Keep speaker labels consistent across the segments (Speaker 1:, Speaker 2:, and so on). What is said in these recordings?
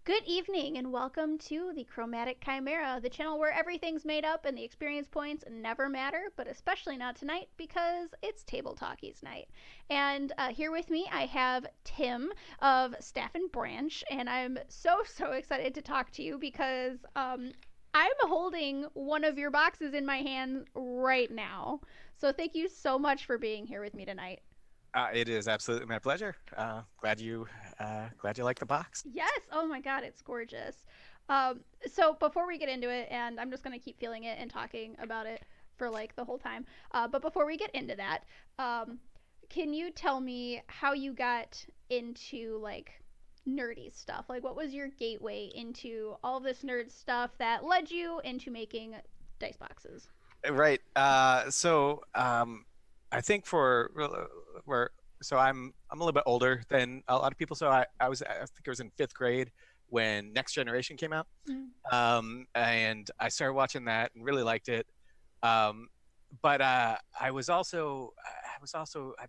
Speaker 1: Good evening and welcome to the Chromatic Chimera, the channel where everything's made up and the experience points never matter, but especially not tonight because it's Table Talkies night. And here with me, I have Tim of Staff and Branch, and I'm so excited to talk to you because I'm holding one of your boxes in my hand right now. So thank you so much for being here with me tonight.
Speaker 2: It is absolutely my pleasure. Glad you like the box.
Speaker 1: Yes. Oh my God, it's gorgeous. So before we get into it, and I'm just gonna keep feeling it and talking about it for like the whole time. But before we get into that, um, can you tell me how you got into like nerdy stuff? Like, what was your gateway into all this nerd stuff that led you into making dice boxes?
Speaker 2: Right. I think where so I'm a little bit older than a lot of people. So I think I was in fifth grade when Next Generation came out,
Speaker 1: Mm.
Speaker 2: and I started watching that and really liked it. Um, but I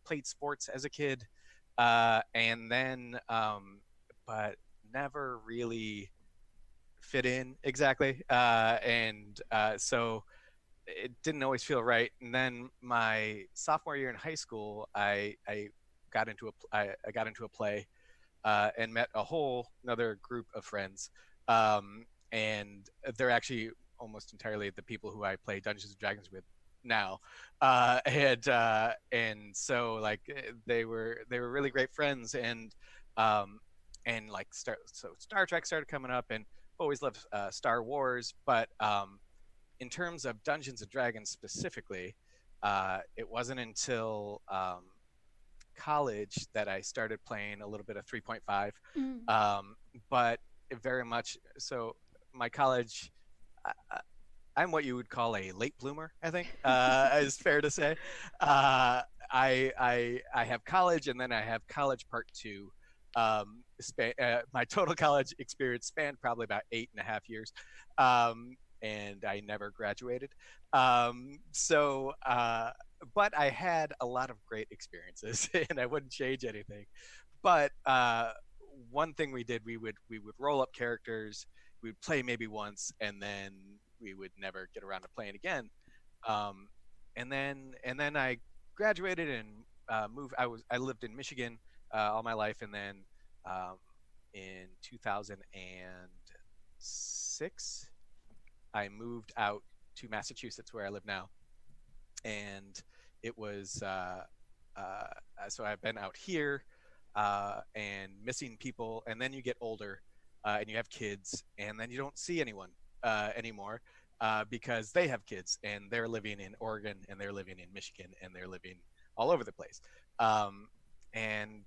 Speaker 2: played sports as a kid, and then but never really fit in exactly. So it didn't always feel right. And then my sophomore year in high school, I I got into a play and met a whole another group of friends. And they're actually almost entirely the people who I play Dungeons and Dragons with now. And so like they were really great friends um, and like Star Trek started coming up and always loved Star Wars, but in terms of Dungeons and Dragons specifically, it wasn't until college that I started playing a little bit of 3.5.
Speaker 1: Mm.
Speaker 2: Um, but very much so, my college, I, I'm what you would call a late bloomer, I think, is fair to say. I have college and then I have college part two. My total college experience spanned probably about 8.5 years. And I never graduated. But I had a lot of great experiences, and I wouldn't change anything. But one thing we did, we would roll up characters, we would play maybe once, and then we would never get around to playing again. Um, and then I graduated and moved. I lived in Michigan all my life, and then um, in 2006 I moved out to Massachusetts, where I live now, and it was uh, so I've been out here and missing people, and then you get older and you have kids, and then you don't see anyone anymore because they have kids and they're living in Oregon and they're living in Michigan and they're living all over the place. Um, and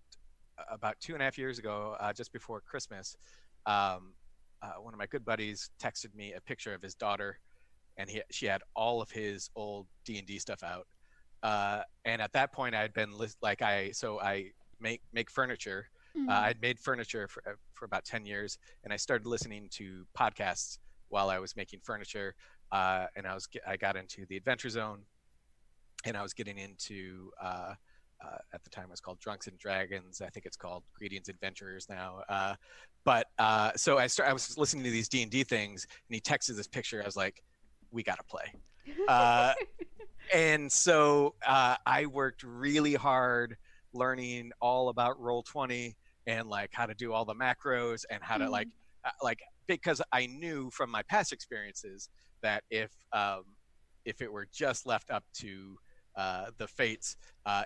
Speaker 2: about 2.5 years ago, just before Christmas, um, one of my good buddies texted me a picture of his daughter, and she had all of his old D&D stuff out. And at that point, I had been like I make furniture.
Speaker 1: Mm.
Speaker 2: I'd made furniture for about 10 years, and I started listening to podcasts while I was making furniture. And I got into the Adventure Zone, and I was getting into at the time it was called Drunks and Dragons. I think it's called Greetings Adventurers now. So I was listening to these D&D things, and he texted this picture. I was like, we got to play. Uh, and so I worked really hard learning all about Roll20 and like how to do all the macros and how to
Speaker 1: Mm.
Speaker 2: like because I knew from my past experiences that if it were just left up to the fates,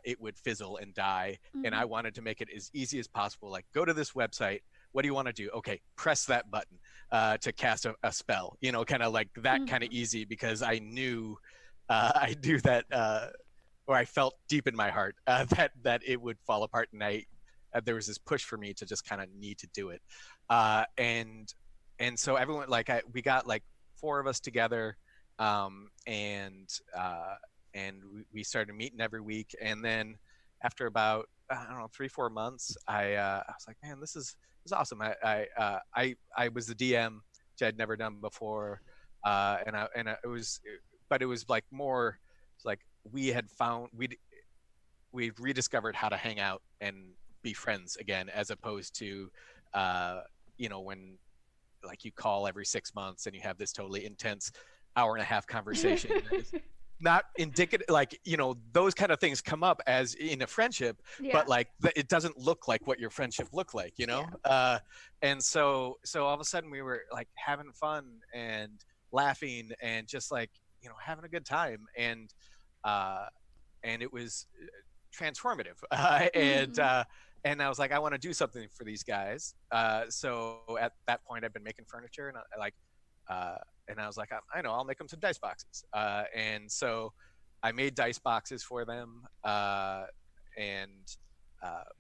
Speaker 2: it would fizzle and die. And
Speaker 1: Mm.
Speaker 2: I wanted to make it as easy as possible. Like, go to this website. What do you want to do? Okay, press that button to cast a spell. Kind of like that kind of
Speaker 1: Mm.
Speaker 2: easy because I knew that, or I felt deep in my heart that it would fall apart, and there was this push for me to just kind of need to do it, and so everyone we got like four of us together, um, and uh, and we started meeting every week, and then after about I don't know 3-4 months, I was like, man, this is awesome. I was the DM, which I'd never done before, it was but it was like more like we rediscovered how to hang out and be friends again, as opposed to uh, when like you call every 6 months and you have this totally intense hour-and-a-half conversation that is not indicative, like, those kind of things come up as in a friendship,
Speaker 1: Yeah.
Speaker 2: but like it doesn't look like what your friendship looked like,
Speaker 1: Yeah.
Speaker 2: and so all of a sudden we were like having fun and laughing and just like having a good time, uh and it was transformative.
Speaker 1: Mhm.
Speaker 2: And I was like, I want to do something for these guys. So at that point, I've been making furniture, and uh, I was like, I know, I'll make them some dice boxes. And so I made dice boxes for them, and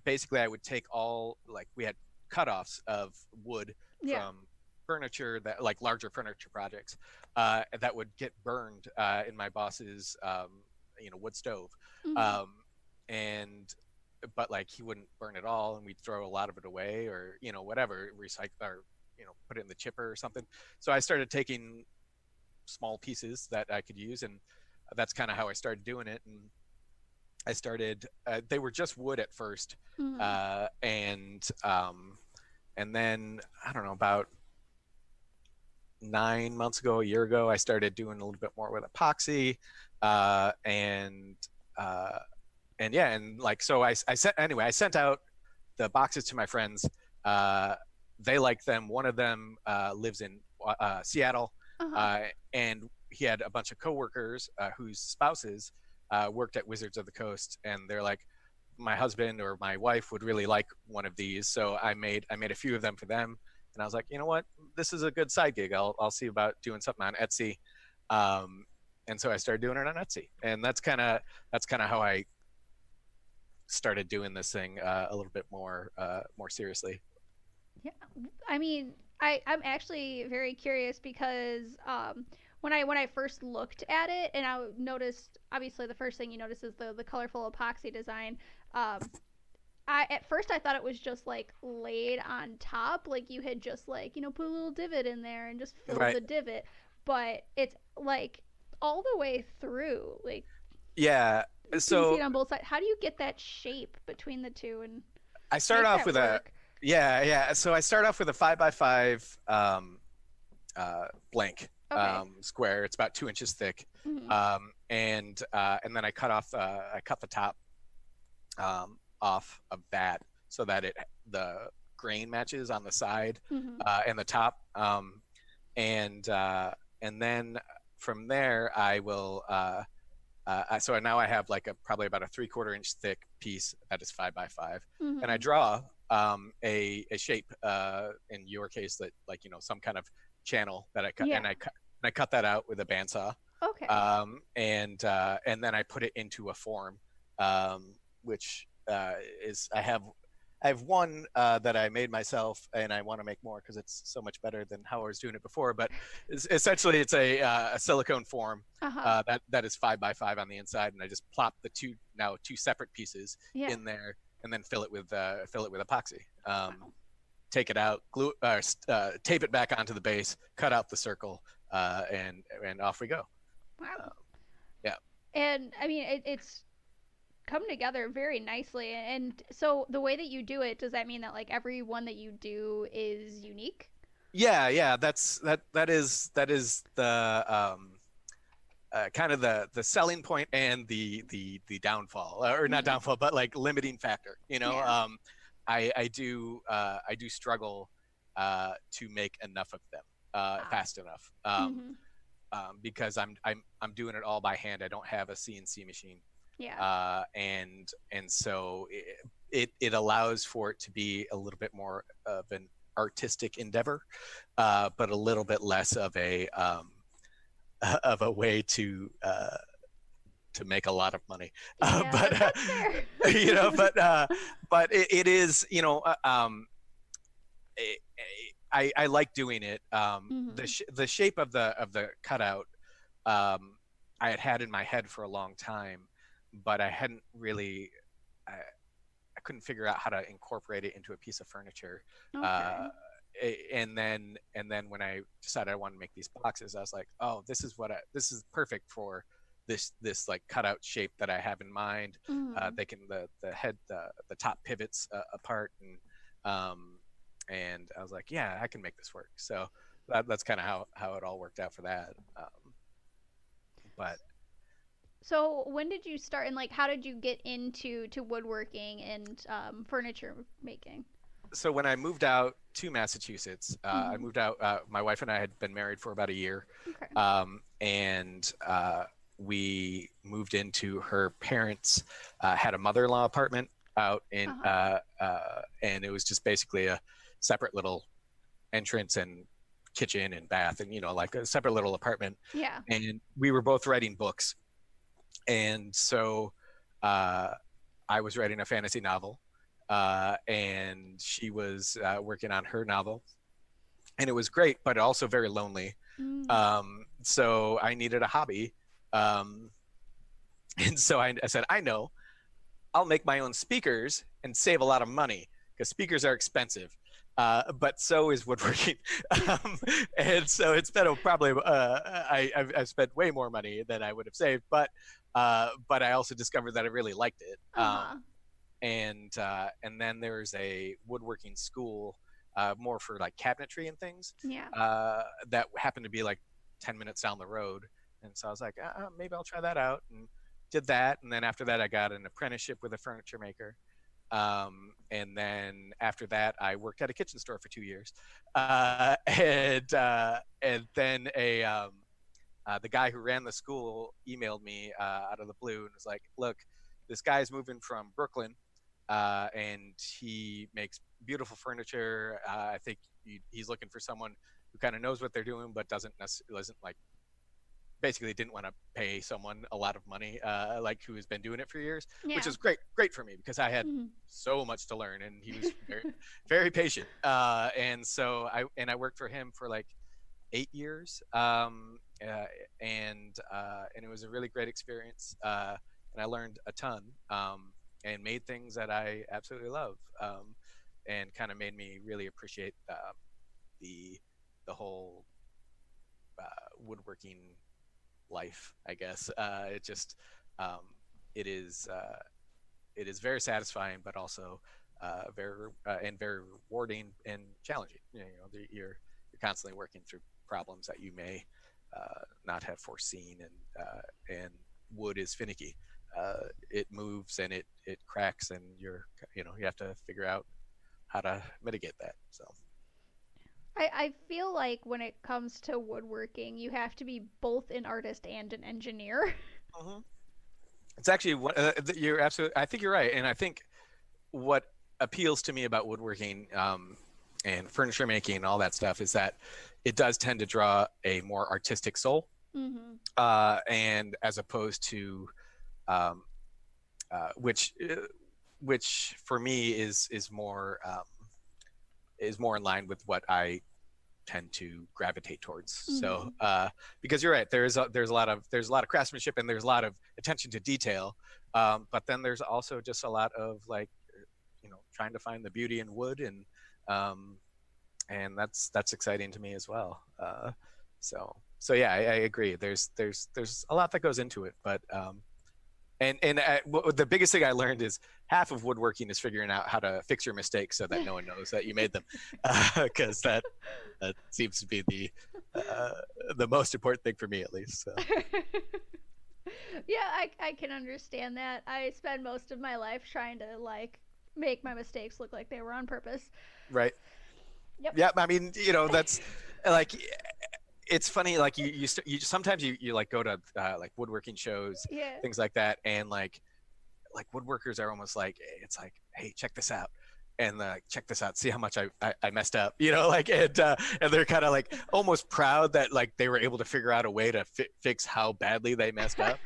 Speaker 2: basically, I would take all, like, we had cutoffs of wood
Speaker 1: Yeah.
Speaker 2: from furniture, that like larger furniture projects, that would get burned in my boss's wood stove.
Speaker 1: Mhm.
Speaker 2: um, and but like he wouldn't burn it all, and we'd throw a lot of it away, or whatever, recycle, or put it in the chipper or something. So I started taking small pieces that I could use, and that's kind of how I started doing it. And I started, they were just wood at first,
Speaker 1: Mhm.
Speaker 2: and then I don't know, about 9 months ago, a year ago, I started doing a little bit more with epoxy, uh, and uh, and yeah, and like, so I sent, anyway, I sent out the boxes to my friends. Uh, they like them. One of them lives in Seattle,
Speaker 1: Uh-huh.
Speaker 2: uh, and he had a bunch of coworkers whose spouses worked at Wizards of the Coast, and they're like, my husband or my wife would really like one of these. So I made a few of them for them, and I was like, you know what, this is a good side gig. I'll see about doing something on Etsy. Um, and so I started doing it on Etsy, and that's kind of how I started doing this thing a little bit more seriously.
Speaker 1: Yeah. I mean, I'm actually very curious because when I first looked at it and I noticed, obviously the first thing you notice is the colorful epoxy design. Um, I at first I thought it was just like laid on top, like you had just like put a little divot in there and just filled
Speaker 2: Right.
Speaker 1: the divot, but it's like all the way through. Like,
Speaker 2: Yeah.
Speaker 1: can you see
Speaker 2: So
Speaker 1: it on both sides? How do you get that shape between the two and
Speaker 2: I start
Speaker 1: make
Speaker 2: off
Speaker 1: that
Speaker 2: with a
Speaker 1: work?
Speaker 2: yeah, yeah. So I start off with a 5x5 blank
Speaker 1: Okay.
Speaker 2: square. It's about 2 inches thick,
Speaker 1: Mm-hmm.
Speaker 2: and then I cut the top off of that so that the grain matches on the side
Speaker 1: Mm-hmm.
Speaker 2: and the top, and and then from there I will. So now I have like probably about a 3/4 inch thick piece that is 5x5, and I
Speaker 1: Mm-hmm.
Speaker 2: draw a shape, in your case, that, like, some kind of channel that I cut,
Speaker 1: Yeah.
Speaker 2: and I cut that out with a bandsaw,
Speaker 1: Okay.
Speaker 2: and then I put it into a form, which is I have one that I made myself, and I want to make more because it's so much better than how I was doing it before. But essentially, it's a silicone form
Speaker 1: Uh-huh.
Speaker 2: that is 5x5 on the inside, and I just plop the two separate pieces
Speaker 1: Yeah.
Speaker 2: in there, and then fill it with epoxy.
Speaker 1: Wow.
Speaker 2: Take it out, tape it back onto the base, cut out the circle, and off we go.
Speaker 1: Wow.
Speaker 2: Um, yeah.
Speaker 1: And I mean, it's come together very nicely. And so the way that you do it, does that mean that like every one that you do is unique?
Speaker 2: Yeah. That is the kind of the selling point and the downfall, or not
Speaker 1: Mm-hmm.
Speaker 2: downfall, but like limiting factor.
Speaker 1: Yeah.
Speaker 2: I do struggle to make enough of them
Speaker 1: Ah.
Speaker 2: fast enough,
Speaker 1: Mm-hmm.
Speaker 2: because I'm doing it all by hand. I don't have a CNC machine,
Speaker 1: Yeah.
Speaker 2: and so it allows for it to be a little bit more of an artistic endeavor, but a little bit less of a way to make a lot of money.
Speaker 1: Yeah,
Speaker 2: But
Speaker 1: that's fair.
Speaker 2: you know, but it is, I like doing it.
Speaker 1: Mm-hmm.
Speaker 2: The shape of the cutout, um, I had in my head for a long time, but I hadn't really. I couldn't figure out how to incorporate it into a piece of furniture.
Speaker 1: Okay.
Speaker 2: Uh, and then when I decided I wanted to make these boxes, I was like, oh, this is perfect for this like cutout shape that I have in mind.
Speaker 1: Mm-hmm.
Speaker 2: They can the head the top pivots apart, um, and I was like, yeah, I can make this work. So that's kind of how it all worked out for that. But
Speaker 1: So when did you start, and like how did you get into to woodworking and furniture making?
Speaker 2: so when I moved out to Massachusetts, I
Speaker 1: Mm-hmm.
Speaker 2: moved out. My wife and I had been married for about a year,
Speaker 1: Okay.
Speaker 2: and we moved into her parents had a mother-in-law apartment out in,
Speaker 1: Uh-huh.
Speaker 2: and it was just basically a separate little entrance and kitchen and bath, and like a separate little apartment.
Speaker 1: Yeah.
Speaker 2: And we were both writing books, and so uh, I was writing a fantasy novel, and she was working on her novel, and it was great, but also very lonely.
Speaker 1: Mm.
Speaker 2: So I needed a hobby, um, and so I said, I know, I'll make my own speakers and save a lot of money because speakers are expensive. But so is woodworking, um, and so it's been probably I've spent way more money than I would have saved, but I also discovered that I really liked it.
Speaker 1: Uh-huh.
Speaker 2: And then there's a woodworking school, more for like cabinetry and things,
Speaker 1: Yeah.
Speaker 2: that happened to be like 10 minutes down the road. And so I was like, maybe I'll try that out, and did that. And then after that, I got an apprenticeship with a furniture maker. And then after that, I worked at a kitchen store for 2 years. And then the guy who ran the school emailed me out of the blue and was like, look, this guy's moving from Brooklyn, and he makes beautiful furniture. I think he's looking for someone who kind of knows what they're doing, but doesn't like, basically didn't want to pay someone a lot of money, like who has been doing it for years, which
Speaker 1: Yeah.
Speaker 2: is great for me because I had
Speaker 1: Mm-hmm.
Speaker 2: so much to learn, and he was very patient. And so I worked for him for like 8 years, and it was a really great experience, and I learned a ton, and made things that I absolutely love, and kind of made me really appreciate the the whole woodworking life, I guess. It just um, it is it is very satisfying, but also very rewarding and challenging. You're constantly working through problems that you may not have foreseen, and wood is finicky. It moves and it cracks, and you have to figure out how to mitigate that. So.
Speaker 1: I feel like when it comes to woodworking, you have to be both an artist and an engineer.
Speaker 2: Mhm. It's actually you're absolutely. I think you're right, and I think what appeals to me about woodworking, and furniture making and all that stuff is that it does tend to draw a more artistic soul,
Speaker 1: Mm-hmm.
Speaker 2: and as opposed to um, which for me is more in line with what I tend to gravitate towards. So
Speaker 1: Mm-hmm.
Speaker 2: because you're right, there's a lot of craftsmanship, and there's a lot of attention to detail, but then there's also just a lot of like, trying to find the beauty in wood, um, and that's exciting to me as well. So yeah, I agree. There's a lot that goes into it, but the biggest thing I learned is half of woodworking is figuring out how to fix your mistakes so that no one knows that you made them, because that seems to be uh, the most important thing for me, at least. So.
Speaker 1: Yeah, I can understand that. I spend most of my life trying to like make my mistakes look like they were on purpose.
Speaker 2: Right.
Speaker 1: Yep.
Speaker 2: Yeah. I mean, that's like, it's funny. Like you sometimes you like go to like woodworking shows,
Speaker 1: Yeah.
Speaker 2: things like that, and like woodworkers are almost like, it's like, hey, check this out, and like, check this out, see how much I messed up, like, and they're kind of like almost proud that like they were able to figure out a way to fix how badly they messed up.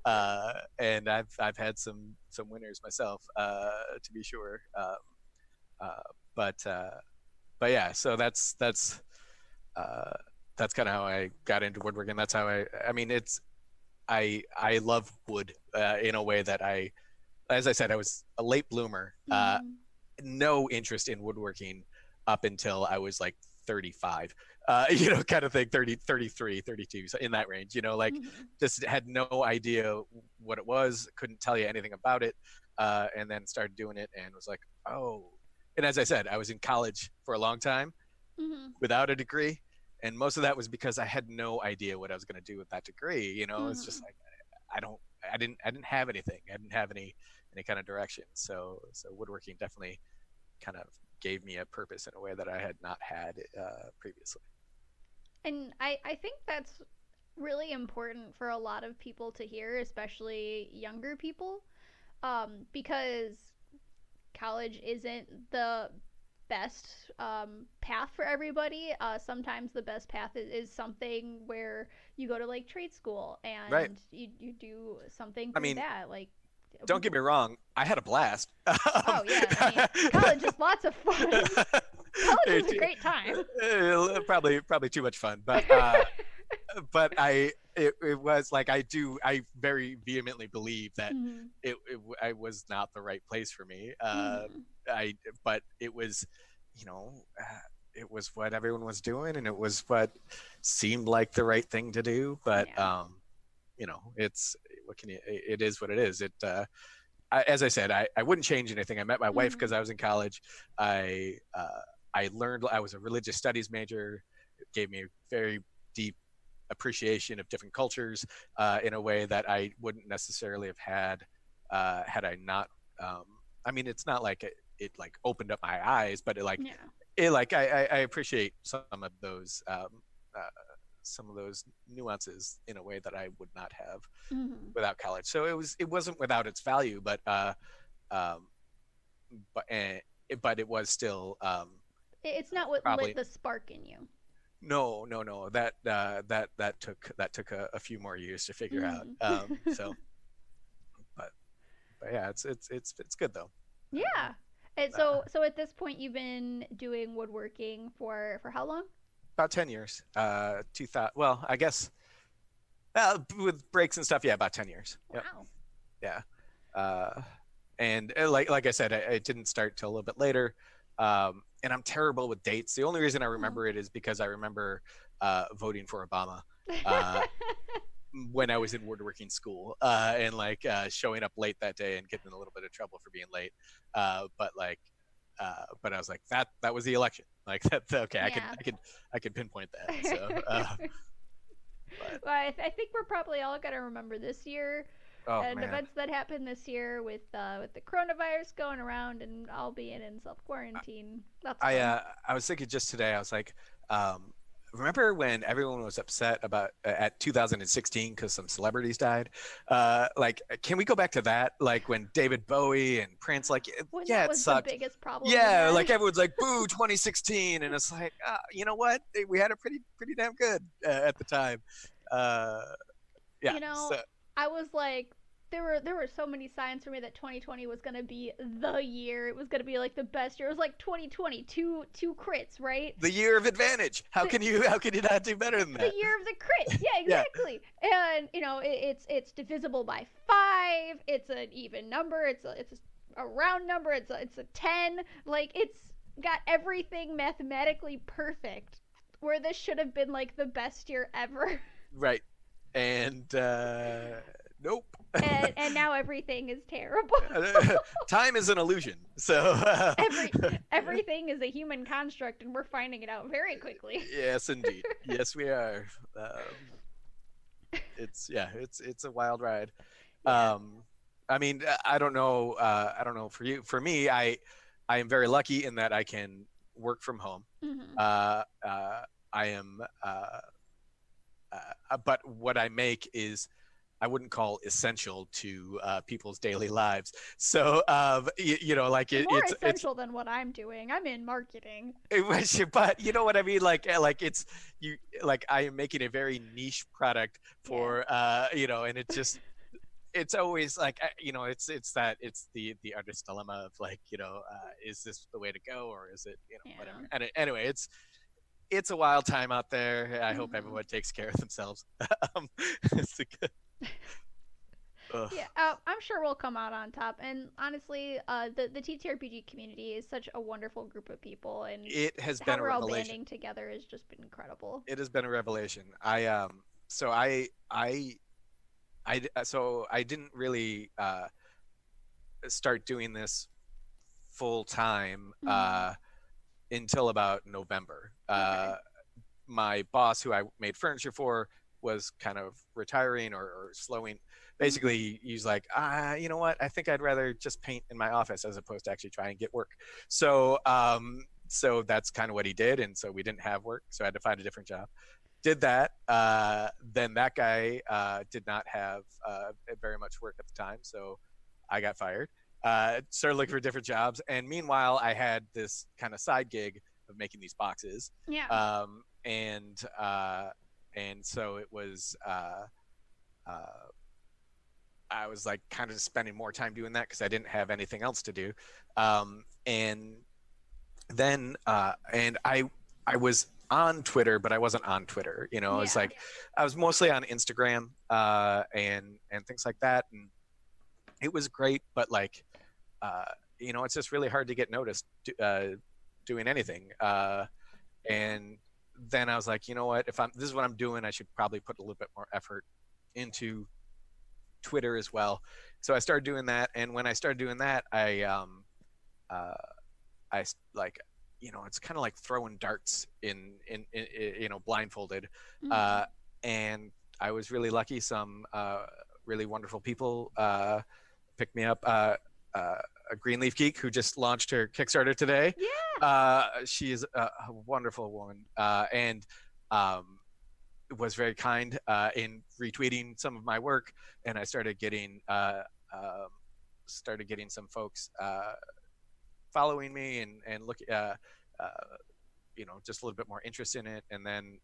Speaker 2: uh, and I've had some winners myself, to be sure. Uh, but but yeah, so uh, that's kind of how I got into woodworking. That's how I mean, I love wood, in a way that as I said, I was a late bloomer.
Speaker 1: Mm-hmm.
Speaker 2: No interest in woodworking up until I was like 35, kind of thing, 30, 33, 32, so in that range, like,
Speaker 1: Mm-hmm.
Speaker 2: just had no idea what it was, couldn't tell you anything about it. And then started doing it and was like, oh, and as I said, I was in college for a long time
Speaker 1: Mhm.
Speaker 2: without a degree, and most of that was because I had no idea what I was going to do with that degree. It's just
Speaker 1: Mhm.
Speaker 2: like I don't, I didn't have anything. I didn't have any kind of direction. So woodworking definitely kind of gave me a purpose in a way that I had not had previously.
Speaker 1: And I think that's really important for a lot of people to hear, especially younger people, because college isn't the best path for everybody. Sometimes the best path is something where you go to like trade school
Speaker 2: Right.
Speaker 1: and you do something
Speaker 2: I
Speaker 1: through
Speaker 2: mean,
Speaker 1: that. Like,
Speaker 2: don't get me wrong. I had a blast.
Speaker 1: oh yeah, I mean, college is lots of fun. College is a
Speaker 2: it,
Speaker 1: great time.
Speaker 2: probably too much fun, but it was like I very vehemently believe that
Speaker 1: Mhm.
Speaker 2: I was not the right place for me.
Speaker 1: Mhm.
Speaker 2: I But it was, you know, it was what everyone was doing, and it was what seemed like the right thing to do. But
Speaker 1: Yeah.
Speaker 2: it's what can you? It is what it is. As I said, I wouldn't change anything. I met my wife because
Speaker 1: Mhm.
Speaker 2: I was in college. I I learned. I was a religious studies major. It gave me a very deep appreciation of different cultures in a way that I wouldn't necessarily have had had I not. Um, I mean, it's not like it like opened up my eyes, but
Speaker 1: Yeah.
Speaker 2: it like I appreciate uh, some of those nuances in a way that I would not have
Speaker 1: Mhm.
Speaker 2: without college. So it wasn't without its value, um, but but it was still
Speaker 1: It's not what lit
Speaker 2: probably
Speaker 1: the spark in you.
Speaker 2: no that took a few more years to figure out.
Speaker 1: Mhm.
Speaker 2: But but yeah, it's good though. Um,
Speaker 1: Yeah. And
Speaker 2: uh,
Speaker 1: so at this point you've been doing woodworking for how long?
Speaker 2: about 10 years. 2000. Well, I guess with breaks and stuff, yeah, about 10 years. Yep.
Speaker 1: Wow.
Speaker 2: Yeah. Uh, and like I said, it didn't start till a little bit later. And I'm terrible with dates. The only reason I
Speaker 1: Oh.
Speaker 2: remember it is because I remember voting for Obama uh, when I was in woodworking school, and showing up late that day and getting in a little bit of trouble for being late. But I was like, that was the election. Like that's okay.
Speaker 1: Yeah.
Speaker 2: I can pinpoint that. So, but
Speaker 1: Well, I think we're probably all gonna remember this year
Speaker 2: oh
Speaker 1: and
Speaker 2: man,
Speaker 1: events that happened this year with the coronavirus going around and all being in self quarantine. That's fun.
Speaker 2: I was thinking just today. I was like, um, remember when everyone was upset about at 2016 because some celebrities died? Can we go back to that? Like when David Bowie and Prince, like,
Speaker 1: When
Speaker 2: yeah,
Speaker 1: that
Speaker 2: it
Speaker 1: was the
Speaker 2: sucked.
Speaker 1: biggest problem we
Speaker 2: Yeah,
Speaker 1: had.
Speaker 2: like everyone's like, boo, 2016, and it's like, you know what? We had it pretty damn good at the time. Uh, yeah,
Speaker 1: You know,
Speaker 2: so
Speaker 1: I was like, there were so many signs for me that 2020 was gonna be the year. It was gonna be like the best year. It was like 2020, two crits, right?
Speaker 2: the year of advantage.
Speaker 1: The
Speaker 2: How can you not do better than
Speaker 1: the
Speaker 2: that?
Speaker 1: year of the crit. Yeah,
Speaker 2: Yeah,
Speaker 1: exactly. And it's divisible by 5. It's an even number. It's a round number. It's a 10. Like it's got everything mathematically perfect. Where this should have been like the best year ever.
Speaker 2: right. And nope.
Speaker 1: And now everything is terrible.
Speaker 2: Time is an illusion. So
Speaker 1: Every everything is a human construct and we're finding it out very quickly.
Speaker 2: yes, indeed. Yes, we are. It's a wild ride.
Speaker 1: Yeah.
Speaker 2: Um, I mean, I don't know. I don't know for you. For me, I am very lucky in that I can work from home.
Speaker 1: Mhm.
Speaker 2: I am, but what I make is I wouldn't call essential to people's daily lives. So,
Speaker 1: More essential than what I'm doing. I'm in marketing.
Speaker 2: but you know what I mean? It's you, like I am making a very niche product
Speaker 1: Yeah.
Speaker 2: for, and it's always like, it's the artist dilemma of like, is this the way to go or is it, whatever.
Speaker 1: Yeah.
Speaker 2: And anyway, it's a wild time out there. I hope
Speaker 1: Mhm.
Speaker 2: everyone takes care of themselves. um, it's a good, ugh.
Speaker 1: Yeah, I'm sure we'll come out on top. And honestly, the TTRPG community is such a wonderful group of people, and
Speaker 2: It has
Speaker 1: how
Speaker 2: been a
Speaker 1: we're all
Speaker 2: revelation.
Speaker 1: banding together has just been incredible.
Speaker 2: It has been a revelation. So I didn't really start doing this full time
Speaker 1: Mm-hmm.
Speaker 2: until about November.
Speaker 1: Okay.
Speaker 2: My boss, who I made furniture for, was kind of retiring or slowing.
Speaker 1: Mm-hmm.
Speaker 2: Basically, he's like, you know what? I think I'd rather just paint in my office as opposed to actually try and get work. So that's kind of what he did, and so we didn't have work, so I had to find a different job. Did that. Then that guy did not have very much work at the time, so I got fired. Started looking for different jobs, and meanwhile, I had this kind of side gig of making these boxes,
Speaker 1: Yeah.
Speaker 2: um, and uh, and so it was. Uh, I was like kind of spending more time doing that because I didn't have anything else to do, and then and I was on Twitter, but I wasn't on Twitter. You know, I was
Speaker 1: Yeah.
Speaker 2: like, I was mostly on Instagram and things like that, and it was great, but like, uh, you know, it's just really hard to get noticed doing anything. And then I was like, you know what, if I'm this is what I'm doing, I should probably put a little bit more effort into Twitter as well. So I started doing that, and when I started doing that, uh, I like, you know, it's kind of like throwing darts in you know, blindfolded,
Speaker 1: Mm-hmm.
Speaker 2: uh, and I was really lucky. Some really wonderful people picked me up. Uh, a Greenleaf Geek who just launched her Kickstarter today.
Speaker 1: Yeah.
Speaker 2: She is a wonderful woman, and um, was very kind in retweeting some of my work, and I um, started getting some folks following me and look uh, you know, just a little bit more interest in it. And then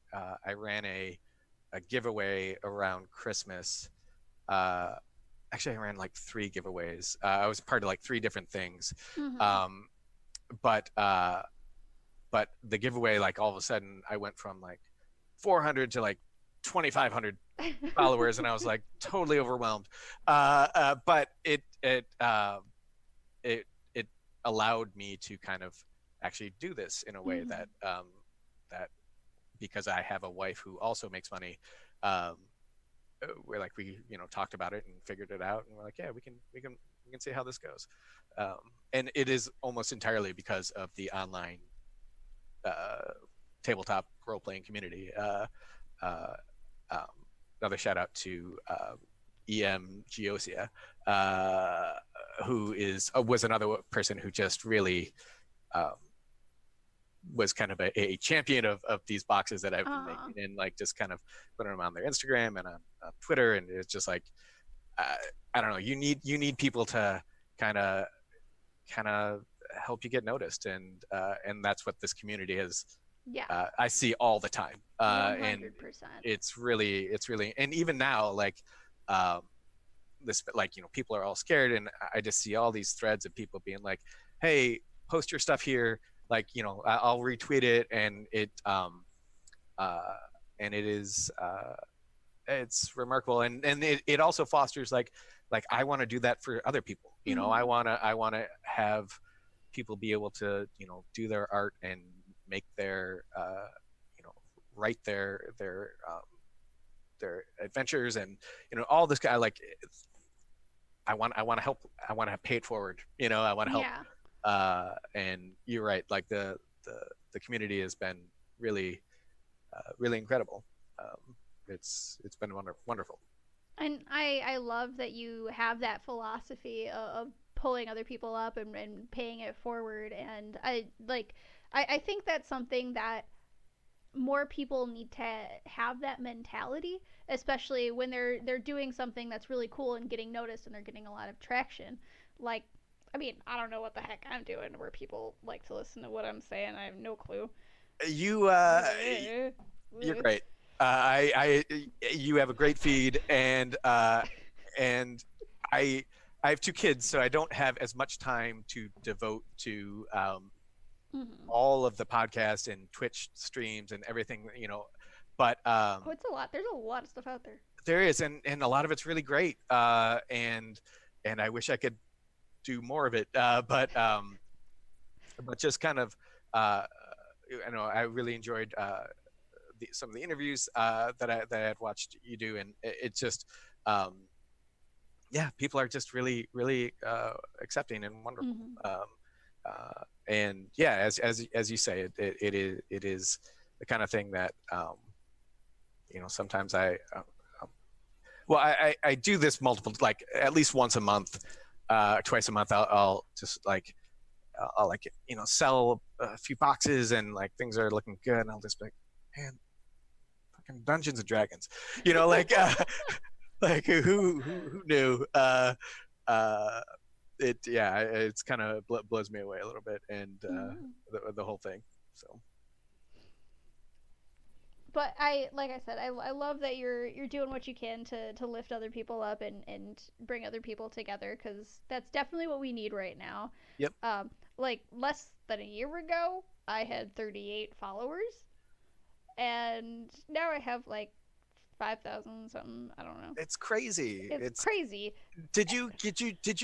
Speaker 2: I ran a giveaway around Christmas. uh, Actually, I ran like three giveaways. I was part of like three different things,
Speaker 1: Mm-hmm.
Speaker 2: um, but but the giveaway, like, all of a sudden I went from like 400 to like 2,500 followers, and I was like totally overwhelmed. But it it allowed me to kind of actually do this in a way
Speaker 1: Mm-hmm.
Speaker 2: that because I have a wife who also makes money. Um, we're like, we, you know, talked about it and figured it out, and we're like, yeah, we can see how this goes. And it is almost entirely because of the online uh, tabletop role playing community. Uh, um, Another shout out to em Geosia, uh, who is was another person who just really um, was kind of a champion of these boxes that I've been
Speaker 1: uh
Speaker 2: making, and like just kind of putting them on their Instagram and on Twitter. And it's just like, uh, I don't know, you need people to kind of kind of help you get noticed, and that's what this community is.
Speaker 1: Yeah.
Speaker 2: I see all the time, and
Speaker 1: 100%.
Speaker 2: it's really, and even now, like, um, this, like, you know, people are all scared, and I just see all these threads of people being like, hey, post your stuff here, like, you know, I'll retweet it, uh, and it is it's remarkable, and it also fosters like I want to do that for other people. You know,
Speaker 1: Mm-hmm.
Speaker 2: I want to have people be able to, you know, do their art and make their you know, write their adventures, and, you know, all this guy, like, I want to help. I want to pay it forward. You know, I want to help.
Speaker 1: Yeah.
Speaker 2: And you're right. Like the community has been really really incredible. It's been wonderful.
Speaker 1: And I love that you have that philosophy of pulling other people up and paying it forward. And I think that's something that more people need to have, that mentality, especially when they're doing something that's really cool and getting noticed and they're getting a lot of traction. Like, I mean, I don't know what the heck I'm doing where people like to listen to what I'm saying. I have no clue.
Speaker 2: You you're great. You have a great feed, and I I have two kids, so I don't have as much time to devote to
Speaker 1: Mm-hmm.
Speaker 2: all of the podcast and Twitch streams and everything, you know. But
Speaker 1: Oh, it's a lot. There's a lot of stuff out there.
Speaker 2: there is, and a lot of it's really great. And I wish I could do more of it. But just kind of, uh, you know, I really enjoyed some of the interviews that I had watched you do, and it's just, um, yeah, people are just really accepting and wonderful.
Speaker 1: Mm-hmm.
Speaker 2: And yeah, as you say, it is the kind of thing that sometimes well, I do this multiple, like at least once a month, twice a month. I'll just like I'll like sell a few boxes and like things are looking good, and I'll just be like, man, fucking Dungeons and Dragons, like like who knew? Uh, it's kind of blows me away a little bit, and
Speaker 1: Mm.
Speaker 2: the whole thing. So
Speaker 1: But like I said, I love that you're doing what you can to lift other people up and bring other people together, because that's definitely what we need right now.
Speaker 2: yep,
Speaker 1: Like less than a year ago, I had 38 followers, and now I have like 5,000 something. I don't know.
Speaker 2: it's crazy.
Speaker 1: It's
Speaker 2: It's
Speaker 1: crazy.
Speaker 2: did you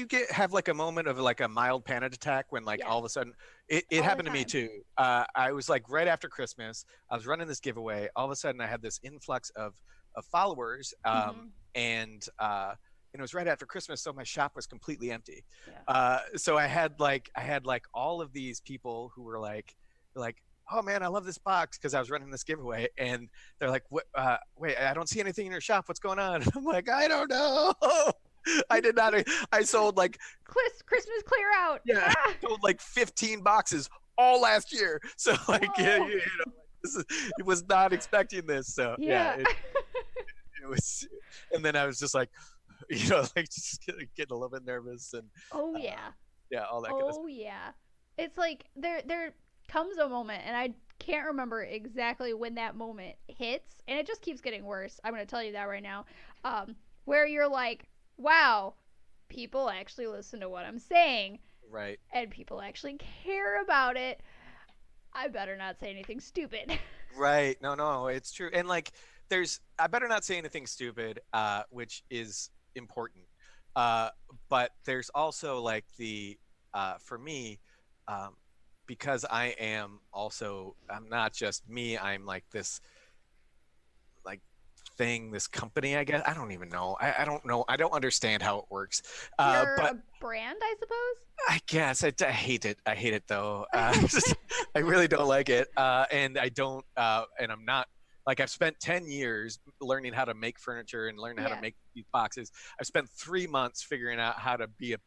Speaker 2: get have like a moment of like a mild panic attack when like
Speaker 1: Yes,
Speaker 2: all of a sudden it
Speaker 1: all the
Speaker 2: happened to me
Speaker 1: time.
Speaker 2: too. I was like right after Christmas, I was running this giveaway. All of a sudden, I had this influx of followers,
Speaker 1: Hmm.
Speaker 2: and it was right after Christmas, so my shop was completely empty.
Speaker 1: Yeah.
Speaker 2: So I had like all of these people who were like, oh man, I love this box because I was running this giveaway, and they're like, what, wait, I don't see anything in your shop. What's going on? I'm like, I don't know. I did not. I sold like,
Speaker 1: Christmas clear out.
Speaker 2: yeah,
Speaker 1: Ah.
Speaker 2: sold like 15 boxes all last year. So like, yeah,
Speaker 1: Whoa.
Speaker 2: it was not expecting this. So yeah,
Speaker 1: Yeah.
Speaker 2: it was, and then I was just like, like just getting a little bit nervous and
Speaker 1: Oh
Speaker 2: uh,
Speaker 1: yeah.
Speaker 2: yeah, all that kind of
Speaker 1: Oh
Speaker 2: stuff.
Speaker 1: yeah. It's like there comes a moment, and I can't remember exactly when that moment hits, and it just keeps getting worse. I'm going to tell you that right now. Where you're like, "Wow, people actually listen to what I'm saying,
Speaker 2: Right.
Speaker 1: and people actually care about it. I better not say anything stupid."
Speaker 2: Right. No, no, it's true. And like I better not say anything stupid, which is important. Uh but there's also like the for me, um because I'm not just me, I'm like this like thing, this company, I guess. I don't even know. I don't know. I don't understand how it works.
Speaker 1: You're
Speaker 2: But
Speaker 1: a brand, I
Speaker 2: I guess I hate it. I hate it though.
Speaker 1: suppose.
Speaker 2: I really don't like it. And I don't. And I'm not like I've spent 10 years learning how to make furniture and learning how to
Speaker 1: Yeah.
Speaker 2: make these boxes. I've spent 3 months figuring out how to be a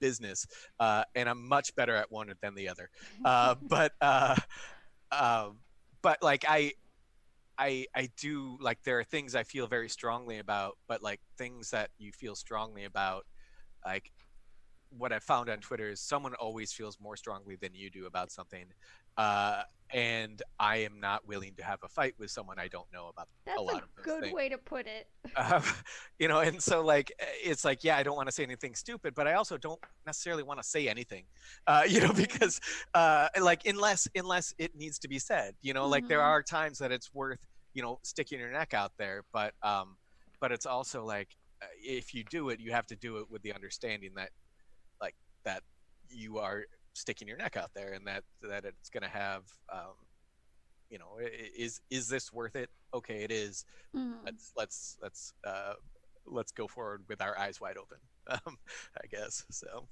Speaker 2: business, and I'm much better at one than the other. Uh, but uh, um, but like I do like there are things I feel very strongly about, but like things that you feel strongly about, like what I found on Twitter is someone always feels more strongly than you do about something, uh, and I am not willing to have a fight with someone I don't know about a
Speaker 1: That's a
Speaker 2: lot of those
Speaker 1: good
Speaker 2: things.
Speaker 1: way to put it.
Speaker 2: Uh, and so like it's like yeah, I don't want to say anything stupid, but I also don't necessarily want to say anything,
Speaker 1: Mm.
Speaker 2: because like unless it needs to be said, like there
Speaker 1: Mhm.
Speaker 2: are times that it's worth sticking your neck out there, but it's also like if you do it, you have to do it with the understanding that like that you are sticking your neck out there and that it's going to have is this worth it? Okay, it is.
Speaker 1: Mhm.
Speaker 2: Let's go forward with our eyes wide open. I guess so.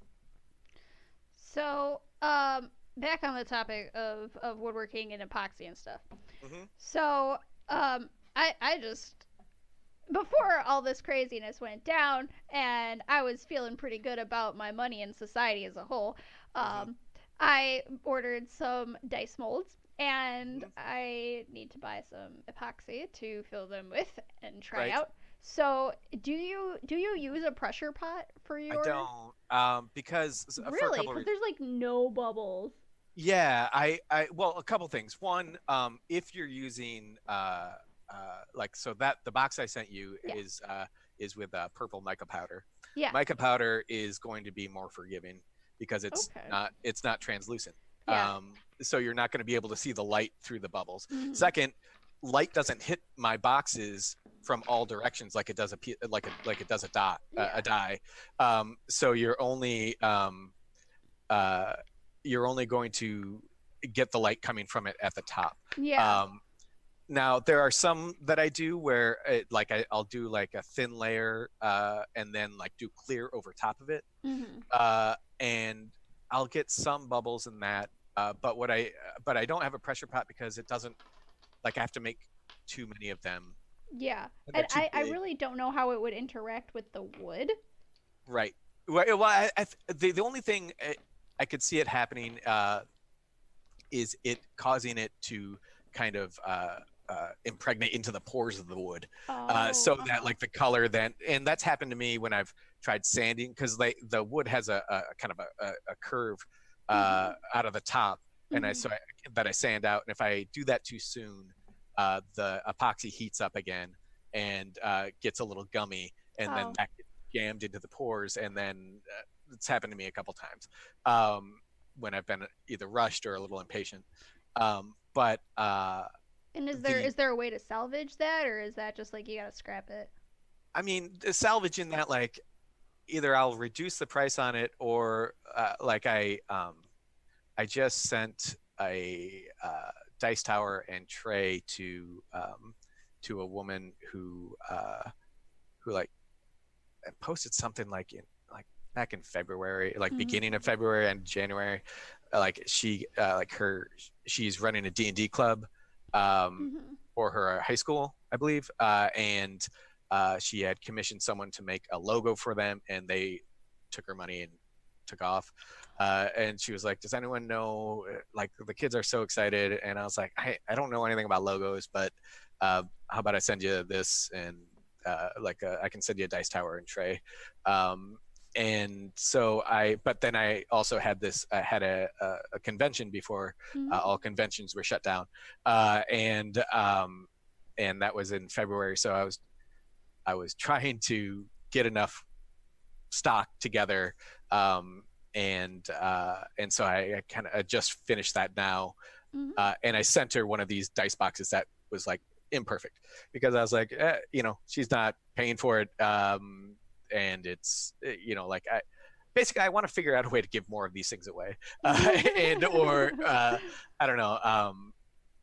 Speaker 1: So, back on the topic of woodworking and epoxy and stuff.
Speaker 2: Hmm.
Speaker 1: So, I just before all this craziness went down, and I was feeling pretty good about my money and society as a whole.
Speaker 2: Hmm.
Speaker 1: Um, I ordered some dice molds, and
Speaker 2: Hmm.
Speaker 1: I need to buy some epoxy to fill them with and try
Speaker 2: Right.
Speaker 1: out. So, do you use a pressure pot for
Speaker 2: I
Speaker 1: your?
Speaker 2: don't because for a
Speaker 1: Really?
Speaker 2: couple of
Speaker 1: Because
Speaker 2: reasons.
Speaker 1: there's like no bubbles.
Speaker 2: Yeah, well, a couple things. One, if you're using like so that the box I sent you
Speaker 1: Yeah.
Speaker 2: is with purple mica powder.
Speaker 1: Yeah.
Speaker 2: Mica powder is going to be more forgiving because
Speaker 1: Okay.
Speaker 2: it's not translucent.
Speaker 1: Yeah.
Speaker 2: So you're not going to be able to see the light through the bubbles.
Speaker 1: Hmm.
Speaker 2: Second, light doesn't hit my boxes from all directions like it does like it does a
Speaker 1: Yeah.
Speaker 2: die. So uh, you're only going to get the light coming from it at the top.
Speaker 1: Yeah.
Speaker 2: Um, Now there are some that I do where I'll do like a thin layer and then like do clear over top of it.
Speaker 1: Hmm.
Speaker 2: And I'll get some bubbles in that. But I don't have a pressure pot because it doesn't, like, I have to make too many of them
Speaker 1: Yeah.
Speaker 2: and they're
Speaker 1: And
Speaker 2: too
Speaker 1: I
Speaker 2: big.
Speaker 1: really don't know how it would interact with the wood.
Speaker 2: Right. Well, the only thing I could see it happening is it causing it to kind of impregnate into the pores of the wood,
Speaker 1: Oh,
Speaker 2: so that
Speaker 1: uh-huh.
Speaker 2: like the color then, and that's happened to me when I've tried sanding because like the wood has a kind of a curve
Speaker 1: Mhm.
Speaker 2: out of the top, and
Speaker 1: Mhm.
Speaker 2: that I sand out, and if I do that too soon, the epoxy heats up again and gets a little gummy, and then
Speaker 1: Oh.
Speaker 2: that gets jammed into the pores, and then it's happened to me a couple times. When I've been either rushed or a little impatient. But
Speaker 1: And
Speaker 2: the,
Speaker 1: is there a way to salvage that, or is that just like you gotta scrap it?
Speaker 2: I mean, the salvage in that, like, either I'll reduce the price on it, or like I just sent a dice tower and tray to a woman who like posted something like in like back in February, like
Speaker 1: Mhm.
Speaker 2: beginning of February and January, like she's running a D&D club
Speaker 1: Mhm.
Speaker 2: for her high school, I believe, and she had commissioned someone to make a logo for them, and they took her money and took off. And she was like, "Does anyone know? Like, the kids are so excited." And I was like, "I don't know anything about logos, but how about I send you this, and I can send you a dice tower and tray." Um, and so but then I also had had a convention before
Speaker 1: Mhm.
Speaker 2: all conventions were shut down, and that was in February. So I was trying to get enough stock together, um, and so I kind of just finished that now,
Speaker 1: Mhm.
Speaker 2: and I sent her one of these dice boxes that was like imperfect because I was like, she's not paying for it, and it's like basically I want to figure out a way to give more of these things away, and or I don't know,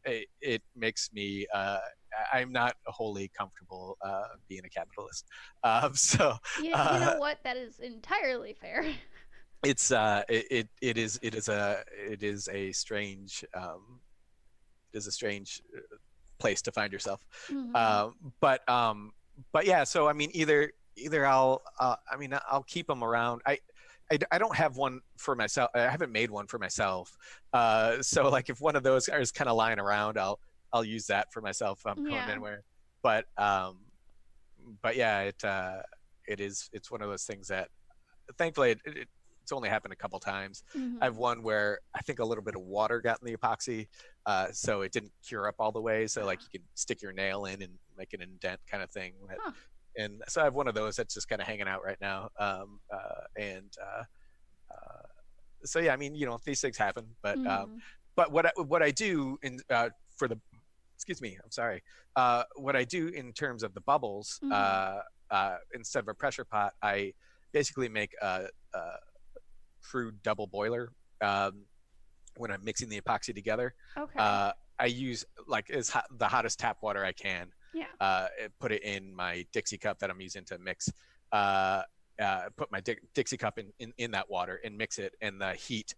Speaker 2: it makes me I'm not wholly comfortable being a capitalist. So
Speaker 1: You
Speaker 2: uh,
Speaker 1: know what? That is entirely fair.
Speaker 2: it is a strange place to find yourself.
Speaker 1: Mhm.
Speaker 2: Um, but um, but yeah, so I mean, either I mean, I'll keep them around. I don't have one for myself. I haven't made one for myself. So like if one of those is kind of lying around, I'll use that for myself if I'm going
Speaker 1: Yeah.
Speaker 2: anywhere. But um, but yeah, it's one of those things that thankfully it's only happened a couple times. I have
Speaker 1: Mhm.
Speaker 2: one where I think a little bit of water got in the epoxy, so it didn't cure up all the way. So like
Speaker 1: Ah.
Speaker 2: you can stick your nail in and make an indent kind of thing.
Speaker 1: Huh.
Speaker 2: And so I have one of those that's just kind of hanging out right now. And So yeah, I mean, these things happen,
Speaker 1: Mhm.
Speaker 2: but what I do in for the excuse me, I'm sorry. What I do in terms of the bubbles,
Speaker 1: Mhm.
Speaker 2: instead of a pressure pot, I basically make a crude double boiler. Um, when I'm mixing the epoxy together,
Speaker 1: Okay.
Speaker 2: uh, I use like the hottest tap water I can.
Speaker 1: Yeah.
Speaker 2: Put it in my Dixie cup that I'm using to mix. Uh, put my Dixie cup in that water and mix it, and the heat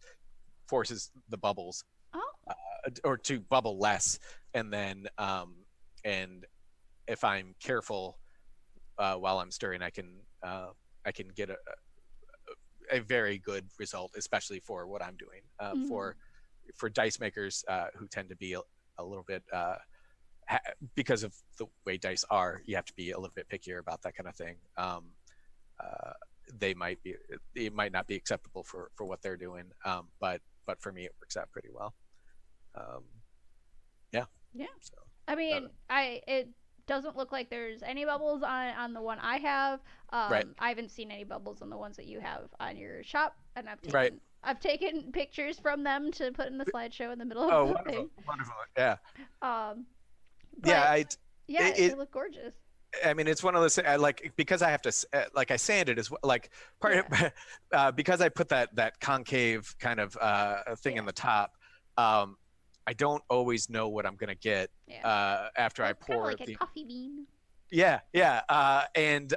Speaker 2: forces the bubbles
Speaker 1: Oh.
Speaker 2: or to bubble less, and then and if I'm careful while I'm stirring, I can get a very good result, especially for what I'm doing.
Speaker 1: Mhm.
Speaker 2: For dice makers who tend to be a little bit because of the way dice are, you have to be a little bit pickier about that kind of thing. Uh, they might be it might not be acceptable for what they're doing, but for me it works out pretty well. Um, yeah.
Speaker 1: Yeah.
Speaker 2: So
Speaker 1: I
Speaker 2: uh,
Speaker 1: mean, I it doesn't look like there's any bubbles on the one I have.
Speaker 2: right,
Speaker 1: I haven't seen any bubbles on the ones that you have on your shop, and
Speaker 2: right.
Speaker 1: I've taken pictures from them to put in the slideshow in the middle of
Speaker 2: Oh,
Speaker 1: the
Speaker 2: wonderful,
Speaker 1: thing.
Speaker 2: wonderful. Yeah,
Speaker 1: Um,
Speaker 2: yeah.
Speaker 1: but yeah, they look gorgeous.
Speaker 2: I mean, it's one of those I like because I have to like I sand it as well. Like part
Speaker 1: Yeah.
Speaker 2: because I put that concave kind of thing in
Speaker 1: Yeah.
Speaker 2: the top. Um, I don't always know what I'm gonna get
Speaker 1: Yeah.
Speaker 2: after I
Speaker 1: Well, kind of
Speaker 2: pour
Speaker 1: like a
Speaker 2: the.
Speaker 1: coffee bean.
Speaker 2: Yeah, yeah, and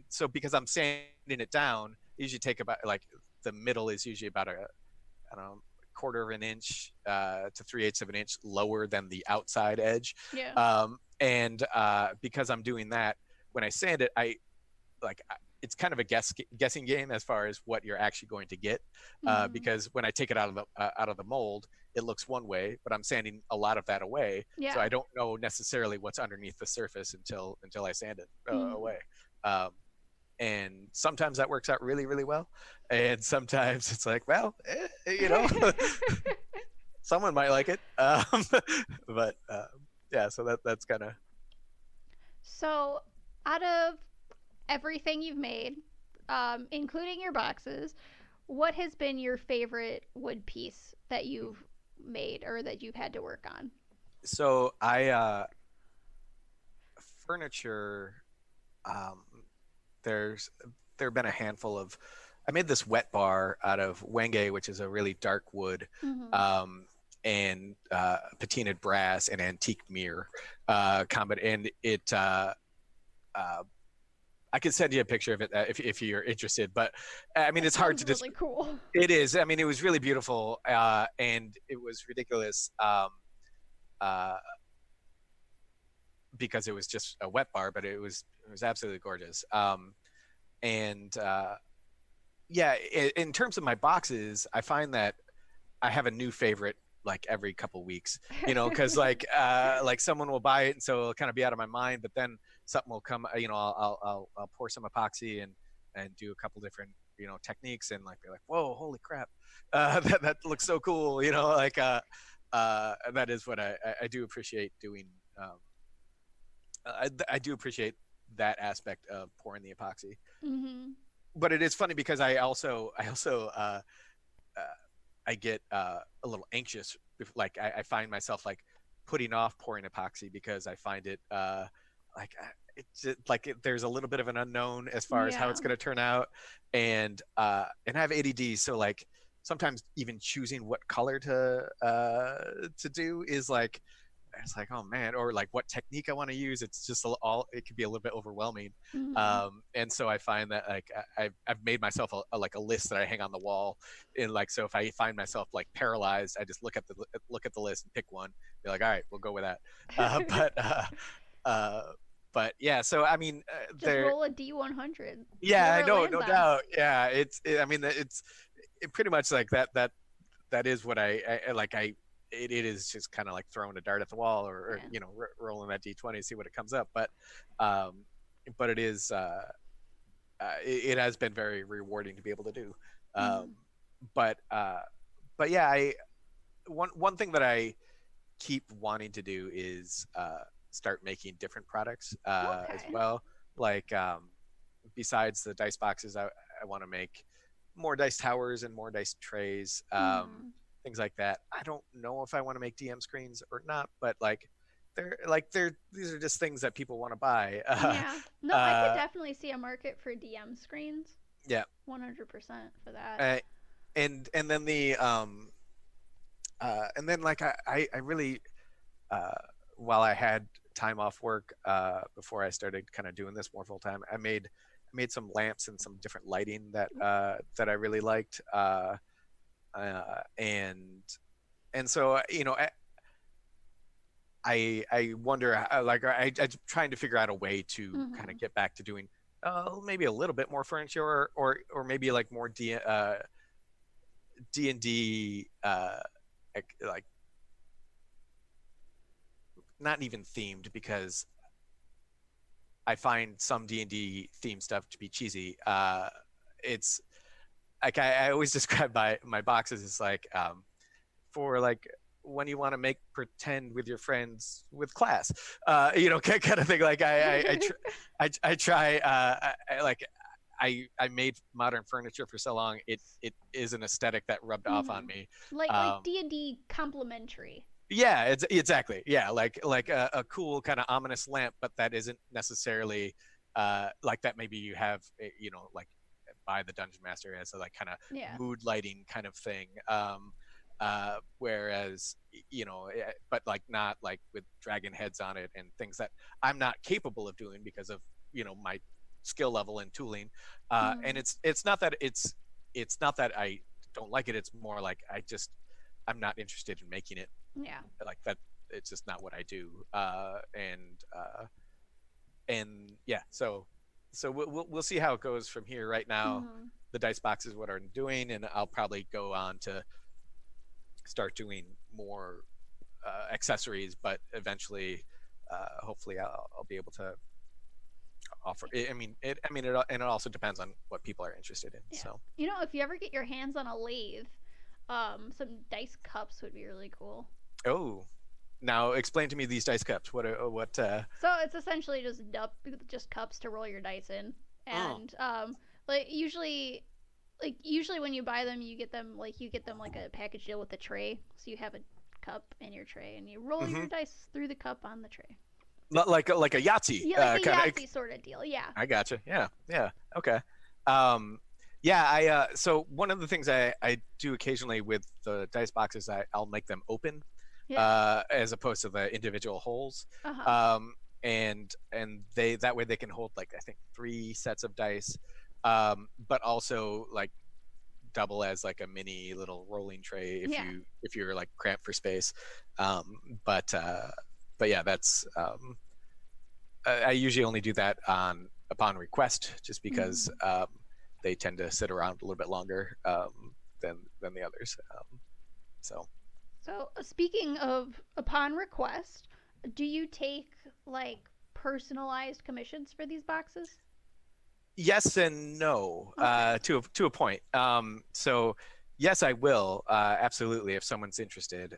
Speaker 2: so because I'm sanding it down, it usually take about like the middle is usually about a, I don't know, quarter of an inch to 3/8 of an inch lower than the outside edge.
Speaker 1: Yeah.
Speaker 2: And because I'm doing that, when I sand it, it's kind of a guessing game as far as what you're actually going to get,
Speaker 1: Mm-hmm.
Speaker 2: because when I take it out of the mold, it looks one way, but I'm sanding a lot of that away, so
Speaker 1: Yeah.
Speaker 2: I don't know necessarily what's underneath the surface until I sand it
Speaker 1: Mm-hmm.
Speaker 2: away. Um, and sometimes that works out really really well, and sometimes it's like, well, someone might like it, but yeah, so that's kind of.
Speaker 1: So, out of everything you've made, including your boxes, what has been your favorite wood piece that you've made or that you've had to work on?
Speaker 2: So I furniture. Um, there's there have been a handful of. I made this wet bar out of wenge, which is a really dark wood,
Speaker 1: Mm-hmm.
Speaker 2: um, and patinaed brass and antique mirror combat, and it. Uh, I could send you a picture of it if you're interested, but I mean,
Speaker 1: That
Speaker 2: it's hard
Speaker 1: sounds
Speaker 2: to
Speaker 1: really
Speaker 2: describe.
Speaker 1: cool.
Speaker 2: It is. I mean, it was really beautiful, and it was ridiculous, uh, because it was just a wet bar, but it was absolutely gorgeous. And yeah, in terms of my boxes, I find that I have a new favorite like every couple weeks, because like someone will buy it, and so it'll kind of be out of my mind, but then something will come, I'll pour some epoxy and do a couple different techniques, and like be like, whoa, holy crap, that looks so cool, that is what I do appreciate doing. um, I do appreciate that aspect of pouring the epoxy,
Speaker 1: Mm-hmm.
Speaker 2: but it is funny because I also uh, I get a little anxious. Like I find myself like putting off pouring epoxy because I find it like there's a little bit of an unknown as far as how
Speaker 1: Yeah.
Speaker 2: it's going to turn out, and I have ADD, so like sometimes even choosing what color to do is like, it's like, oh man, or like what technique I want to use. It's just all, it could be a little bit overwhelming.
Speaker 1: Mm-hmm.
Speaker 2: And so I find that like I've made myself like a list that I hang on the wall, and like, so if I find myself like paralyzed, I just look at the list and pick one, be like, all right, we'll go with that. uh, but uh, uh, but yeah, so I mean,
Speaker 1: Just
Speaker 2: there,
Speaker 1: roll a D100. See
Speaker 2: yeah, I
Speaker 1: whatever it
Speaker 2: know,
Speaker 1: lands
Speaker 2: no
Speaker 1: on.
Speaker 2: doubt, yeah, I mean, pretty much like that is what I like. It is just kind of like throwing a dart at the wall, or
Speaker 1: Yeah.
Speaker 2: rolling that d20, see what it comes up. Um, but it is it has been very rewarding to be able to do. Um,
Speaker 1: Mm-hmm.
Speaker 2: but yeah, I one thing that I keep wanting to do is start making different products as
Speaker 1: Okay.
Speaker 2: well. Like, besides the dice boxes, I want to make more dice towers and more dice trays,
Speaker 1: Mm-hmm.
Speaker 2: things like that. I don't know if I want to make DM screens or not, but like they're these are just things that people want to buy.
Speaker 1: Yeah. No, I could
Speaker 2: Uh,
Speaker 1: definitely see a market for DM screens.
Speaker 2: yeah,
Speaker 1: 100% for that.
Speaker 2: uh, and then and then like I really, uh, while I had time off work, before I started kind of doing this more full time, I made some lamps and some different lighting that I really liked, and so I wonder, like I'm trying to figure out a way to kind
Speaker 1: Mm-hmm.
Speaker 2: of get back to doing maybe a little bit more furniture, or maybe like more D&D, like not even themed, because I find some D&D themed stuff to be cheesy. It's like I always describe my boxes as like, for like when you want to make pretend with your friends with class, kind of thing. Like I try, like I made modern furniture for so long. It is an aesthetic that rubbed off on
Speaker 1: Mm-hmm.
Speaker 2: me.
Speaker 1: Like
Speaker 2: Um,
Speaker 1: D&D complimentary.
Speaker 2: yeah, it's exactly, yeah, like a cool kind of ominous lamp, but that isn't necessarily like that. Maybe you have, like by the dungeon master as a like kind of
Speaker 1: Yeah.
Speaker 2: mood lighting kind of thing. Whereas, but like not like with dragon heads on it and things that I'm not capable of doing because of my skill level and tooling. And
Speaker 1: Mm-hmm.
Speaker 2: it's not that it's it's not that I don't like it. It's more like I'm not interested in making it
Speaker 1: Yeah.
Speaker 2: like that. It's just not what I do. And yeah, so we'll see how it goes from here. Right now,
Speaker 1: Mm-hmm.
Speaker 2: the dice box is what I'm doing, and I'll probably go on to start doing more accessories, but eventually, hopefully, I'll be able to offer. And it also depends on what people are interested in.
Speaker 1: Yeah.
Speaker 2: So,
Speaker 1: If you ever get your hands on a lathe, some dice cups would be really cool.
Speaker 2: oh, now explain to me these dice cups. What?
Speaker 1: So it's essentially just cups to roll your dice in,
Speaker 2: Mm,
Speaker 1: and usually when you buy them, you get them like a package deal with a tray, so you have a cup in your tray, and you roll
Speaker 2: mm-hmm.
Speaker 1: your dice through the cup on the tray.
Speaker 2: Like a Yahtzee
Speaker 1: Yeah, like a
Speaker 2: kind of.
Speaker 1: Yahtzee sort of deal. Yeah.
Speaker 2: I gotcha. Yeah. Yeah. Okay. Um, yeah. So one of the things I do occasionally with the dice boxes, I'll make them open,
Speaker 1: Yeah.
Speaker 2: as opposed to the individual holes.
Speaker 1: Uh huh.
Speaker 2: And they that way they can hold like I think 3 sets of dice, but also like double as like a mini little rolling tray
Speaker 1: Yeah.
Speaker 2: if you're like cramped for space. Um, but uh, but yeah, that's I usually only do that on upon request, just because
Speaker 1: Mm-hmm.
Speaker 2: they tend to sit around a little bit longer than the others. So
Speaker 1: So, speaking of upon request, do you take like personalized commissions for these boxes?
Speaker 2: yes and no,
Speaker 1: Okay.
Speaker 2: to a point. So yes, I will absolutely if someone's interested.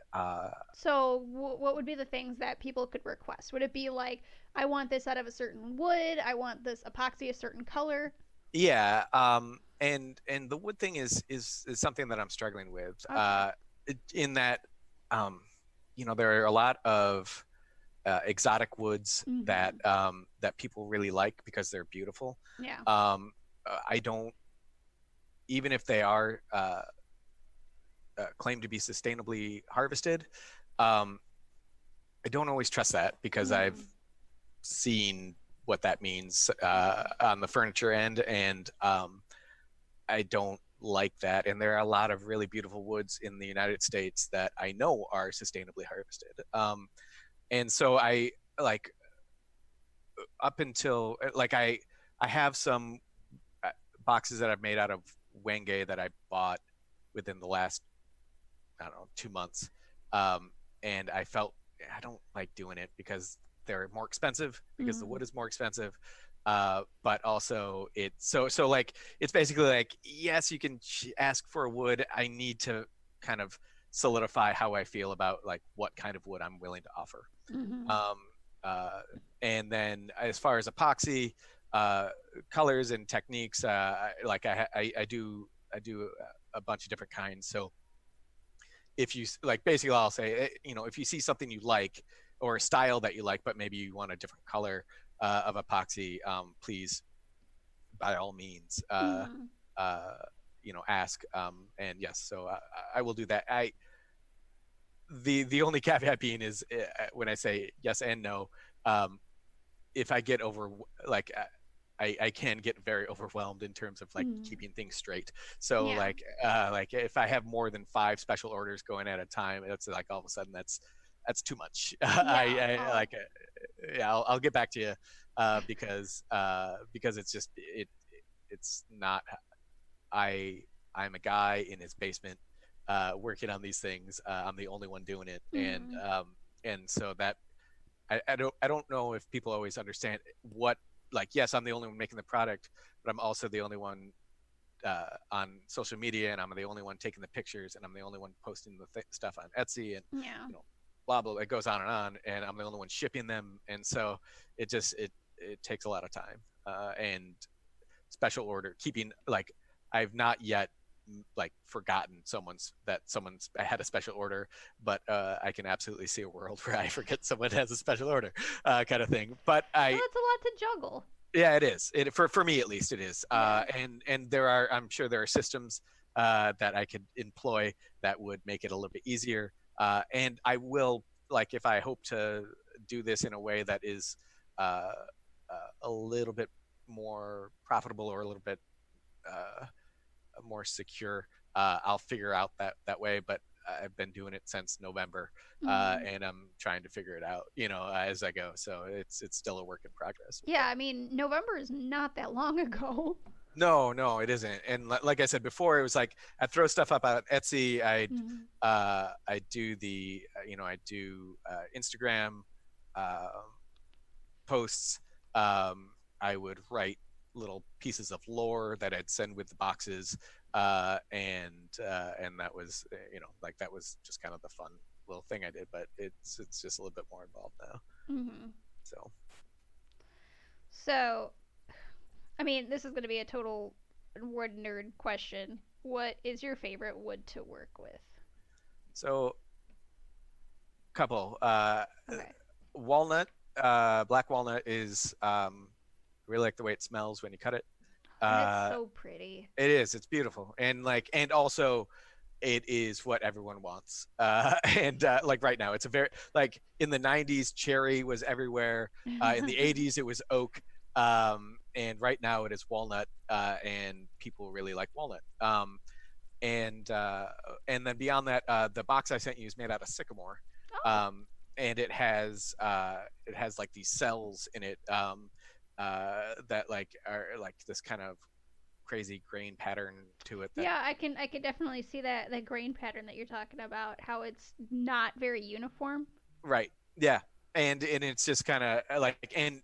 Speaker 1: So, what would be the things that people could request? Would it be like, I want this out of a certain wood, I want this epoxy a certain color?
Speaker 2: Yeah, and the wood thing is something that I'm struggling with.
Speaker 1: Okay.
Speaker 2: In that, um, there are a lot of exotic woods
Speaker 1: Mm-hmm.
Speaker 2: that people really like because they're beautiful.
Speaker 1: Yeah.
Speaker 2: I don't, even if they are claimed to be sustainably harvested, um, I don't always trust that because I've
Speaker 1: Mm.
Speaker 2: seen what that means
Speaker 1: Yeah.
Speaker 2: on the furniture end, and I don't like that. And there are a lot of really beautiful woods in the United States that I know are sustainably harvested. And so I like up until like I have some uh, boxes that I've made out of Wenge that I bought within the last, I don't know, 2 months. Um, and I felt I don't like doing it because they're more expensive, because the
Speaker 1: Mm.
Speaker 2: wood is more expensive. But also so like it's basically like, yes, you can ask for a wood. I need to kind of solidify how I feel about like what kind of wood I'm willing to offer.
Speaker 1: Mm-hmm.
Speaker 2: Um, uh, and then as far as epoxy, uh, colors and techniques, like I do a bunch of different kinds. So if you like, basically I'll say, if you see something you like or a style that you like, but maybe you want a different color of epoxy, please by all means
Speaker 1: Mm-hmm.
Speaker 2: uh, ask. And yes, so I will do that. The only caveat being is when I say yes and no, um, if I get over like I can get very overwhelmed in terms of like
Speaker 1: Mm.
Speaker 2: keeping things straight. So
Speaker 1: Yeah.
Speaker 2: like if I have more than 5 special orders going at a time, it's like all of a sudden that's too much.
Speaker 1: Yeah.
Speaker 2: I
Speaker 1: Oh.
Speaker 2: like yeah, I'll get back to you because it's just it's not. I I'm a guy in his basement working on these things. I'm the only one doing it,
Speaker 1: Mm.
Speaker 2: and so that I don't know if people always understand what, like, yes, I'm the only one making the product, but I'm also the only one on social media, and I'm the only one taking the pictures, and I'm the only one posting the stuff on Etsy, and
Speaker 1: Yeah.
Speaker 2: you know blah blah, it goes on, and I'm the only one shipping them, and so it takes a lot of time and special order keeping, like, I've not yet like forgotten someone's had a special order, but I can absolutely see a world where I forget someone has a special order, kind of thing. But
Speaker 1: Well,
Speaker 2: I
Speaker 1: that's a lot to juggle.
Speaker 2: Yeah, it is. It for me at least it is.
Speaker 1: Yeah.
Speaker 2: And I'm sure there are systems that I could employ that would make it a little bit easier. And I will, like, if I hope to do this in a way that is uh, a little bit more profitable or a little bit uh, more secure, I'll figure out that way. But I've been doing it since November,
Speaker 1: Mm-hmm.
Speaker 2: and I'm trying to figure it out, as I go. So it's still a work in progress.
Speaker 1: Yeah, I mean, November is not that long ago.
Speaker 2: No, no, it isn't. And like I said before, it was like I throw stuff up on Etsy.
Speaker 1: Mm-hmm.
Speaker 2: I do I do Instagram uh, posts. I would write little pieces of lore that I'd send with the boxes, and that was like that was just kind of the fun little thing I did. But it's just a little bit more involved now.
Speaker 1: Mm-hmm.
Speaker 2: So
Speaker 1: So, I mean, this is going to be a total wood nerd question. What is your favorite wood to work with?
Speaker 2: so couple
Speaker 1: Okay.
Speaker 2: walnut, black walnut is really like the way it smells when you cut it.
Speaker 1: And it's
Speaker 2: uh
Speaker 1: so pretty.
Speaker 2: it is, it's beautiful, and also it is what everyone wants. And like right now it's a very, like in the 90s cherry was everywhere, in the 80s it was oak, and right now it is walnut, and people really like walnut. And and then beyond that, the box I sent you is made out of sycamore,
Speaker 1: Oh,
Speaker 2: um, and it has like these cells in it, that like are like this kind of crazy grain pattern to it that.
Speaker 1: yeah, I can definitely see that grain pattern that you're talking about. How it's not very uniform.
Speaker 2: Right, yeah, and it's just kind of like, and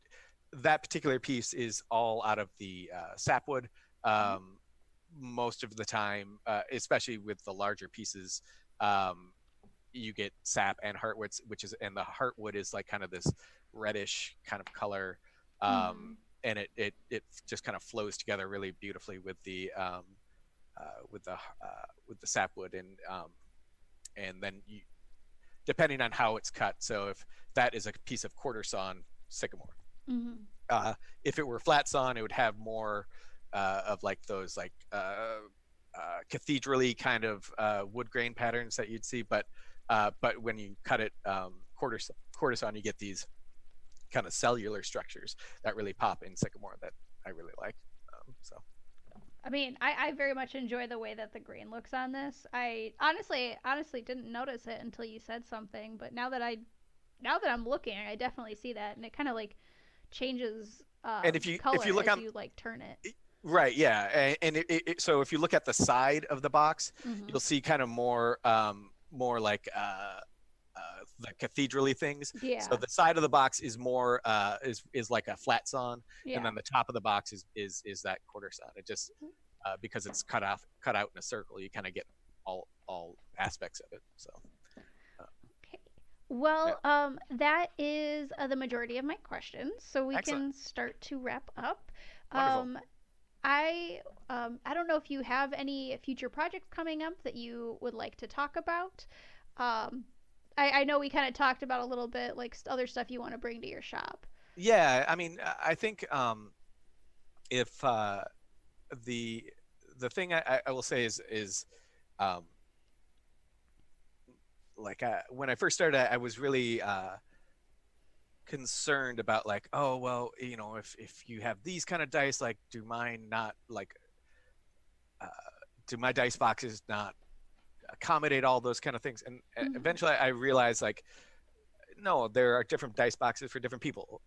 Speaker 2: that particular piece is all out of the sapwood.
Speaker 1: Oh.
Speaker 2: um, Most of the time, especially with the larger pieces, um, you get sap and heartwood, and the heartwood is like kind of this reddish kind of color,
Speaker 1: Mm-hmm.
Speaker 2: and it just kind of flows together really beautifully with the sapwood, and then you, depending on how it's cut. So if that is a piece of quarter sawn sycamore,
Speaker 1: Mm-hmm.
Speaker 2: uh, if it were flat sawn, it would have more of like those like cathedral-y kind of wood grain patterns that you'd see. But when you cut it quarter sawn, you get these kind of cellular structures that really pop in sycamore that I really like. So
Speaker 1: I mean, I very much enjoy the way that the grain looks on this. I honestly didn't notice it until you said something, but now that I'm looking, I definitely see that, and it kind of like changes
Speaker 2: and if
Speaker 1: color
Speaker 2: you look
Speaker 1: as
Speaker 2: on,
Speaker 1: you like turn it.
Speaker 2: right, yeah, and so if you look at the side of the box,
Speaker 1: Mm-hmm.
Speaker 2: you'll see kind of more like the cathedral-y things. So
Speaker 1: Yeah,
Speaker 2: the side of the box is more is like a flat sawn, and
Speaker 1: yeah.
Speaker 2: then the top of the box is that quarter sawn. It just because it's cut out in a circle, you kind of get all aspects of it. So uh,
Speaker 1: Okay.
Speaker 2: yeah,
Speaker 1: Well, that is the majority of my questions, so we
Speaker 2: excellent,
Speaker 1: can start to wrap up.
Speaker 2: wonderful.
Speaker 1: Um, I I don't know if you have any future projects coming up that you would like to talk about. Um, I know we kind of talked about a little bit like other stuff you want to bring to your shop.
Speaker 2: Yeah, I mean, I think if the the thing I will say is um, like when I first started, I was really concerned about like, oh well, if you have these kind of dice, like do mine not like uh, do my dice boxes not accommodate all those kind of things? And
Speaker 1: Mm-hmm.
Speaker 2: eventually I realized like, no, there are different dice boxes for different people,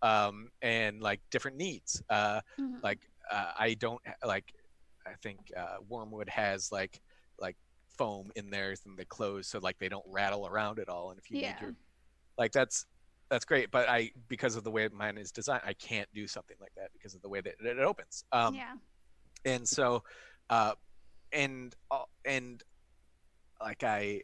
Speaker 2: and like different needs.
Speaker 1: Mm-hmm.
Speaker 2: Like I don't like, I think Wormwood has like foam in theirs and they close so like they don't rattle around at all. And if you need
Speaker 1: Yeah.
Speaker 2: your, like that's great, but I, because of the way mine is designed, I can't do something like that because of the way that it opens.
Speaker 1: Yeah.
Speaker 2: And so uh, and like I,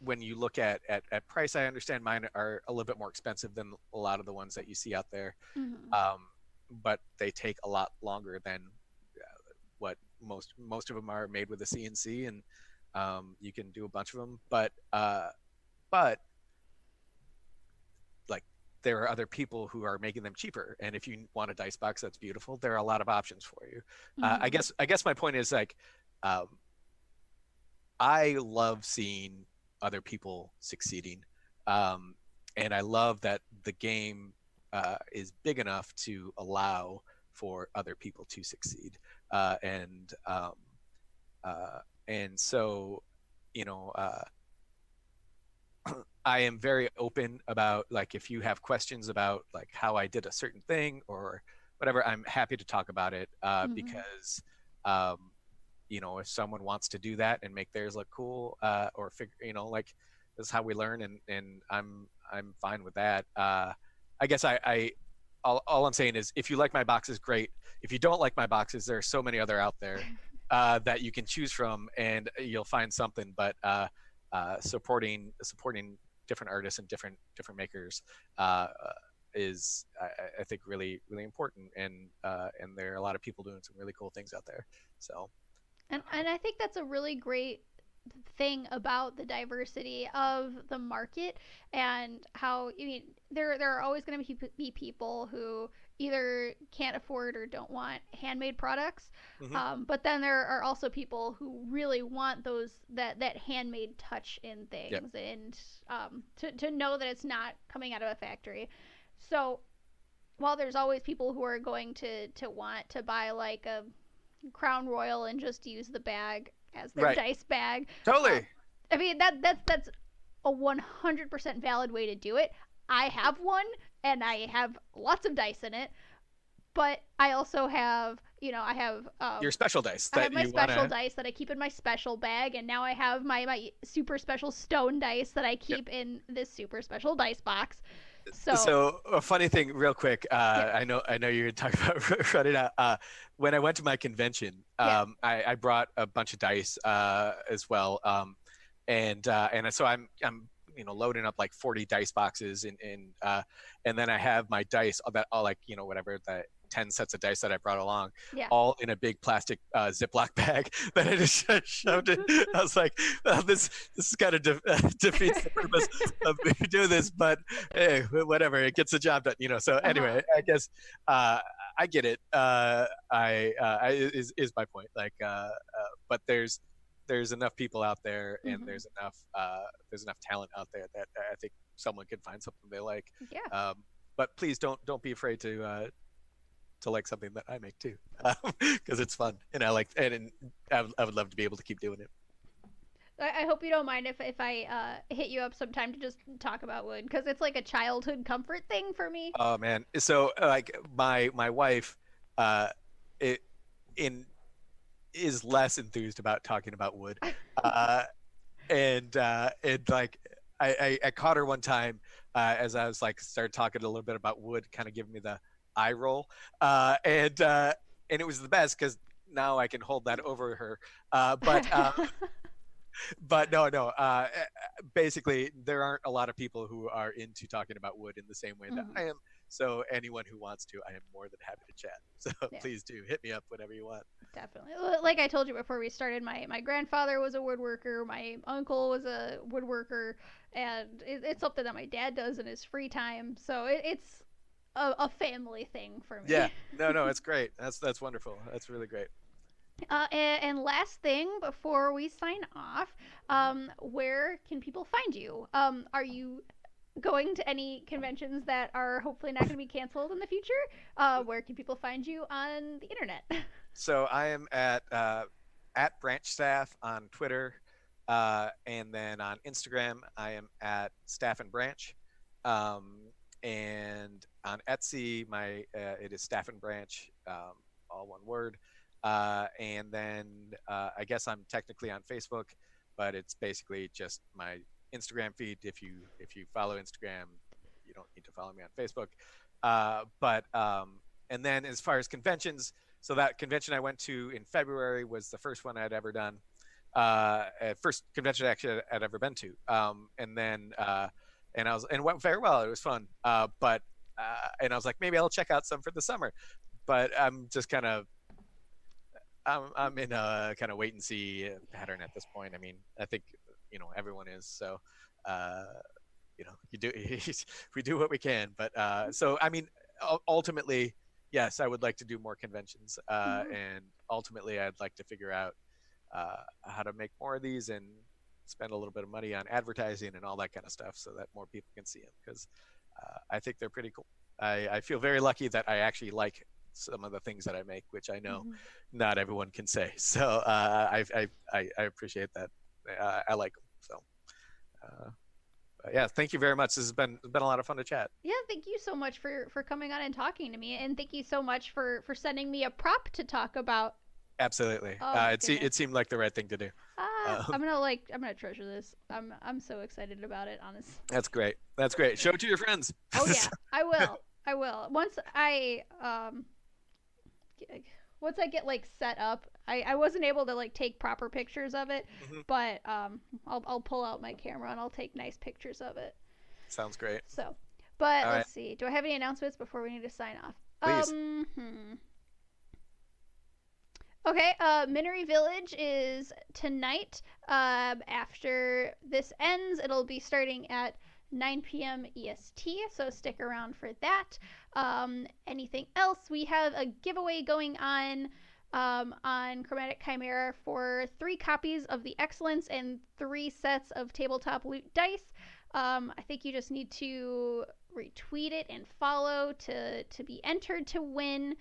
Speaker 2: when you look at price, I understand mine are a little bit more expensive than a lot of the ones that you see out there,
Speaker 1: Mm-hmm.
Speaker 2: um, but they take a lot longer than what most of them are made with a CNC, and you can do a bunch of them. But like there are other people who are making them cheaper, and if you want a dice box that's beautiful, there are a lot of options for you. I
Speaker 1: Mm-hmm.
Speaker 2: guess my point is like, um, I love seeing other people succeeding, um, and I love that the game is big enough to allow for other people to succeed. And And so, you know, I am very open about like if you have questions about like how I did a certain thing or whatever, I'm happy to talk about it
Speaker 1: Mm-hmm.
Speaker 2: because um, if someone wants to do that and make theirs look cool or figure, like this is how we learn, and I'm fine with that. I guess I all I'm saying is if you like my boxes, great. If you don't like my boxes, there are so many other out there that you can choose from, and you'll find something. But supporting different artists and different makers is I think really important, and there are a lot of people doing some really cool things out there. So
Speaker 1: And I think that's a really great thing about the diversity of the market and how I mean there are always going to be people who either can't afford or don't want handmade products,
Speaker 2: mhm.
Speaker 1: but then there are also people who really want that handmade touch in
Speaker 2: Yep.
Speaker 1: things and to know that it's not coming out of a factory. So while there's always people who are going to want to buy like a Crown Royal and just use the bag as their
Speaker 2: Right.
Speaker 1: dice bag. Um,
Speaker 2: Totally.
Speaker 1: I mean that's a 100% valid way to do it. I have one and I have lots of dice in it, but I also have
Speaker 2: Your special dice
Speaker 1: I have
Speaker 2: that
Speaker 1: my
Speaker 2: you
Speaker 1: special
Speaker 2: wanna.
Speaker 1: dice that I keep in my special bag, and now I have my super special stone dice that I
Speaker 2: Yep.
Speaker 1: keep in this super special dice box. So,
Speaker 2: So a funny thing, real quick.
Speaker 1: yeah,
Speaker 2: I know you're talking about running out. When I went to my convention,
Speaker 1: yeah,
Speaker 2: I brought a bunch of dice as well, and so I'm loading up like 40 dice boxes, and then I have my dice that all like whatever the 10 sets of dice that I brought along,
Speaker 1: yeah.
Speaker 2: all in a big plastic Ziploc bag that I just shoved in. I was like, well, this kind of defeats the purpose of me doing this, but hey, whatever, it gets the job done. So
Speaker 1: Uh huh.
Speaker 2: anyway, I guess uh, I get it. Is my point. Like, but there's enough people out there, and
Speaker 1: Hmm.
Speaker 2: there's enough talent out there that I think someone can find something they like.
Speaker 1: Yeah.
Speaker 2: Um, but please don't be afraid to like something that I make too, because it's fun, and I like and I would love to be able to keep doing it.
Speaker 1: I hope you don't mind if I hit you up sometime to just talk about wood because it's like a childhood comfort thing for me.
Speaker 2: Oh man, so like my wife, uh, it in is less enthused about talking about wood, uh, and like I caught her one time as I was like started talking a little bit about wood, kind of giving me the eye roll, and it was the best because now I can hold that over her, but no. Basically, there aren't a lot of people who are into talking about wood in the same way that
Speaker 1: Hmm.
Speaker 2: I am. So anyone who wants to, I am more than happy to chat. So
Speaker 1: Yeah,
Speaker 2: please do hit me up whenever you want.
Speaker 1: definitely. Like I told you before we started, my grandfather was a woodworker, my uncle was a woodworker, and it's something that my dad does in his free time. So it's a family thing for
Speaker 2: Yeah,
Speaker 1: me.
Speaker 2: no, it's great. That's wonderful. That's really great.
Speaker 1: And last thing before we sign off, where can people find you? Are you going to any conventions that are hopefully not going to be canceled in the future? Where can people find you on the internet?
Speaker 2: So I am at branch staff on Twitter, and then on Instagram I am at staff and branch, um, and on Etsy my it is staff and branch, all one word, and then I guess I'm technically on Facebook, but it's basically just my Instagram feed. If you follow Instagram, you don't need to follow me on Facebook, but and then as far as conventions, so that convention I went to in February was the first one I'd ever done. First convention actually I'd ever been to. And it went very well. It was fun. And I was like, maybe I'll check out some for the summer. But I'm in a kind of wait and see pattern at this point. I mean, I think everyone is. So uh, you do we do what we can. But so I mean, ultimately, yes, I would like to do more conventions,
Speaker 1: Mhm.
Speaker 2: and ultimately, I'd like to figure out how to make more of these and spend a little bit of money on advertising and all that kind of stuff, so that more people can see them because I think they're pretty cool. I feel very lucky that I actually like some of the things that I make, which I know
Speaker 1: Mm-hmm.
Speaker 2: not everyone can say. So I appreciate that. I like them. So uh, yeah, thank you very much. This has been a lot of fun to chat.
Speaker 1: Yeah, thank you so much for coming on and talking to me, and thank you so much for sending me a prop to talk about.
Speaker 2: Absolutely.
Speaker 1: Oh my
Speaker 2: It
Speaker 1: goodness.
Speaker 2: seemed like the right thing to do.
Speaker 1: I'm
Speaker 2: Um,
Speaker 1: gonna I'm gonna treasure this. I'm so excited about it, honest.
Speaker 2: that's great. That's great. Show it to your friends.
Speaker 1: Oh yeah, I will. I will. Once I get like set up, I wasn't able to like take proper pictures of it,
Speaker 2: Mhm.
Speaker 1: but I'll pull out my camera and I'll take nice pictures of it.
Speaker 2: Sounds great.
Speaker 1: So, but
Speaker 2: All right,
Speaker 1: let's see. Do I have any announcements before we need to sign off?
Speaker 2: please.
Speaker 1: Okay, Minery Village is tonight. After this ends, it'll be starting at 9 p.m. EST, so stick around for that. Anything else? We have a giveaway going on Chromatic Chimera for 3 copies of the Excellence and 3 sets of tabletop loot dice. I think you just need to retweet it and follow to be entered to win,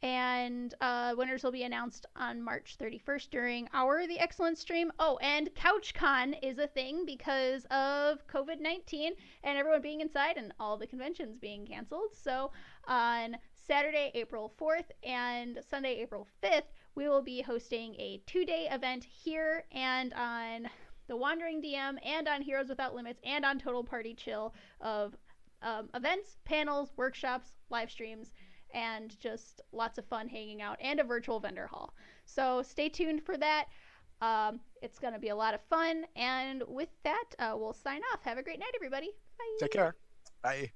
Speaker 1: and winners will be announced on March 31st during our The Excellence stream. Oh, and CouchCon is a thing because of COVID-19 and everyone being inside and all the conventions being canceled. So on Saturday, April 4th and Sunday, April 5th, we will be hosting a 2-day event here and on the Wandering DM and on Heroes Without Limits and on Total Party Chill of events, panels, workshops, live streams, and just lots of fun hanging out and a virtual vendor hall. So stay tuned for that. It's going to be a lot of fun. And with that, we'll sign off. Have a great night, everybody.
Speaker 2: Take
Speaker 1: Bye.
Speaker 2: care. Bye.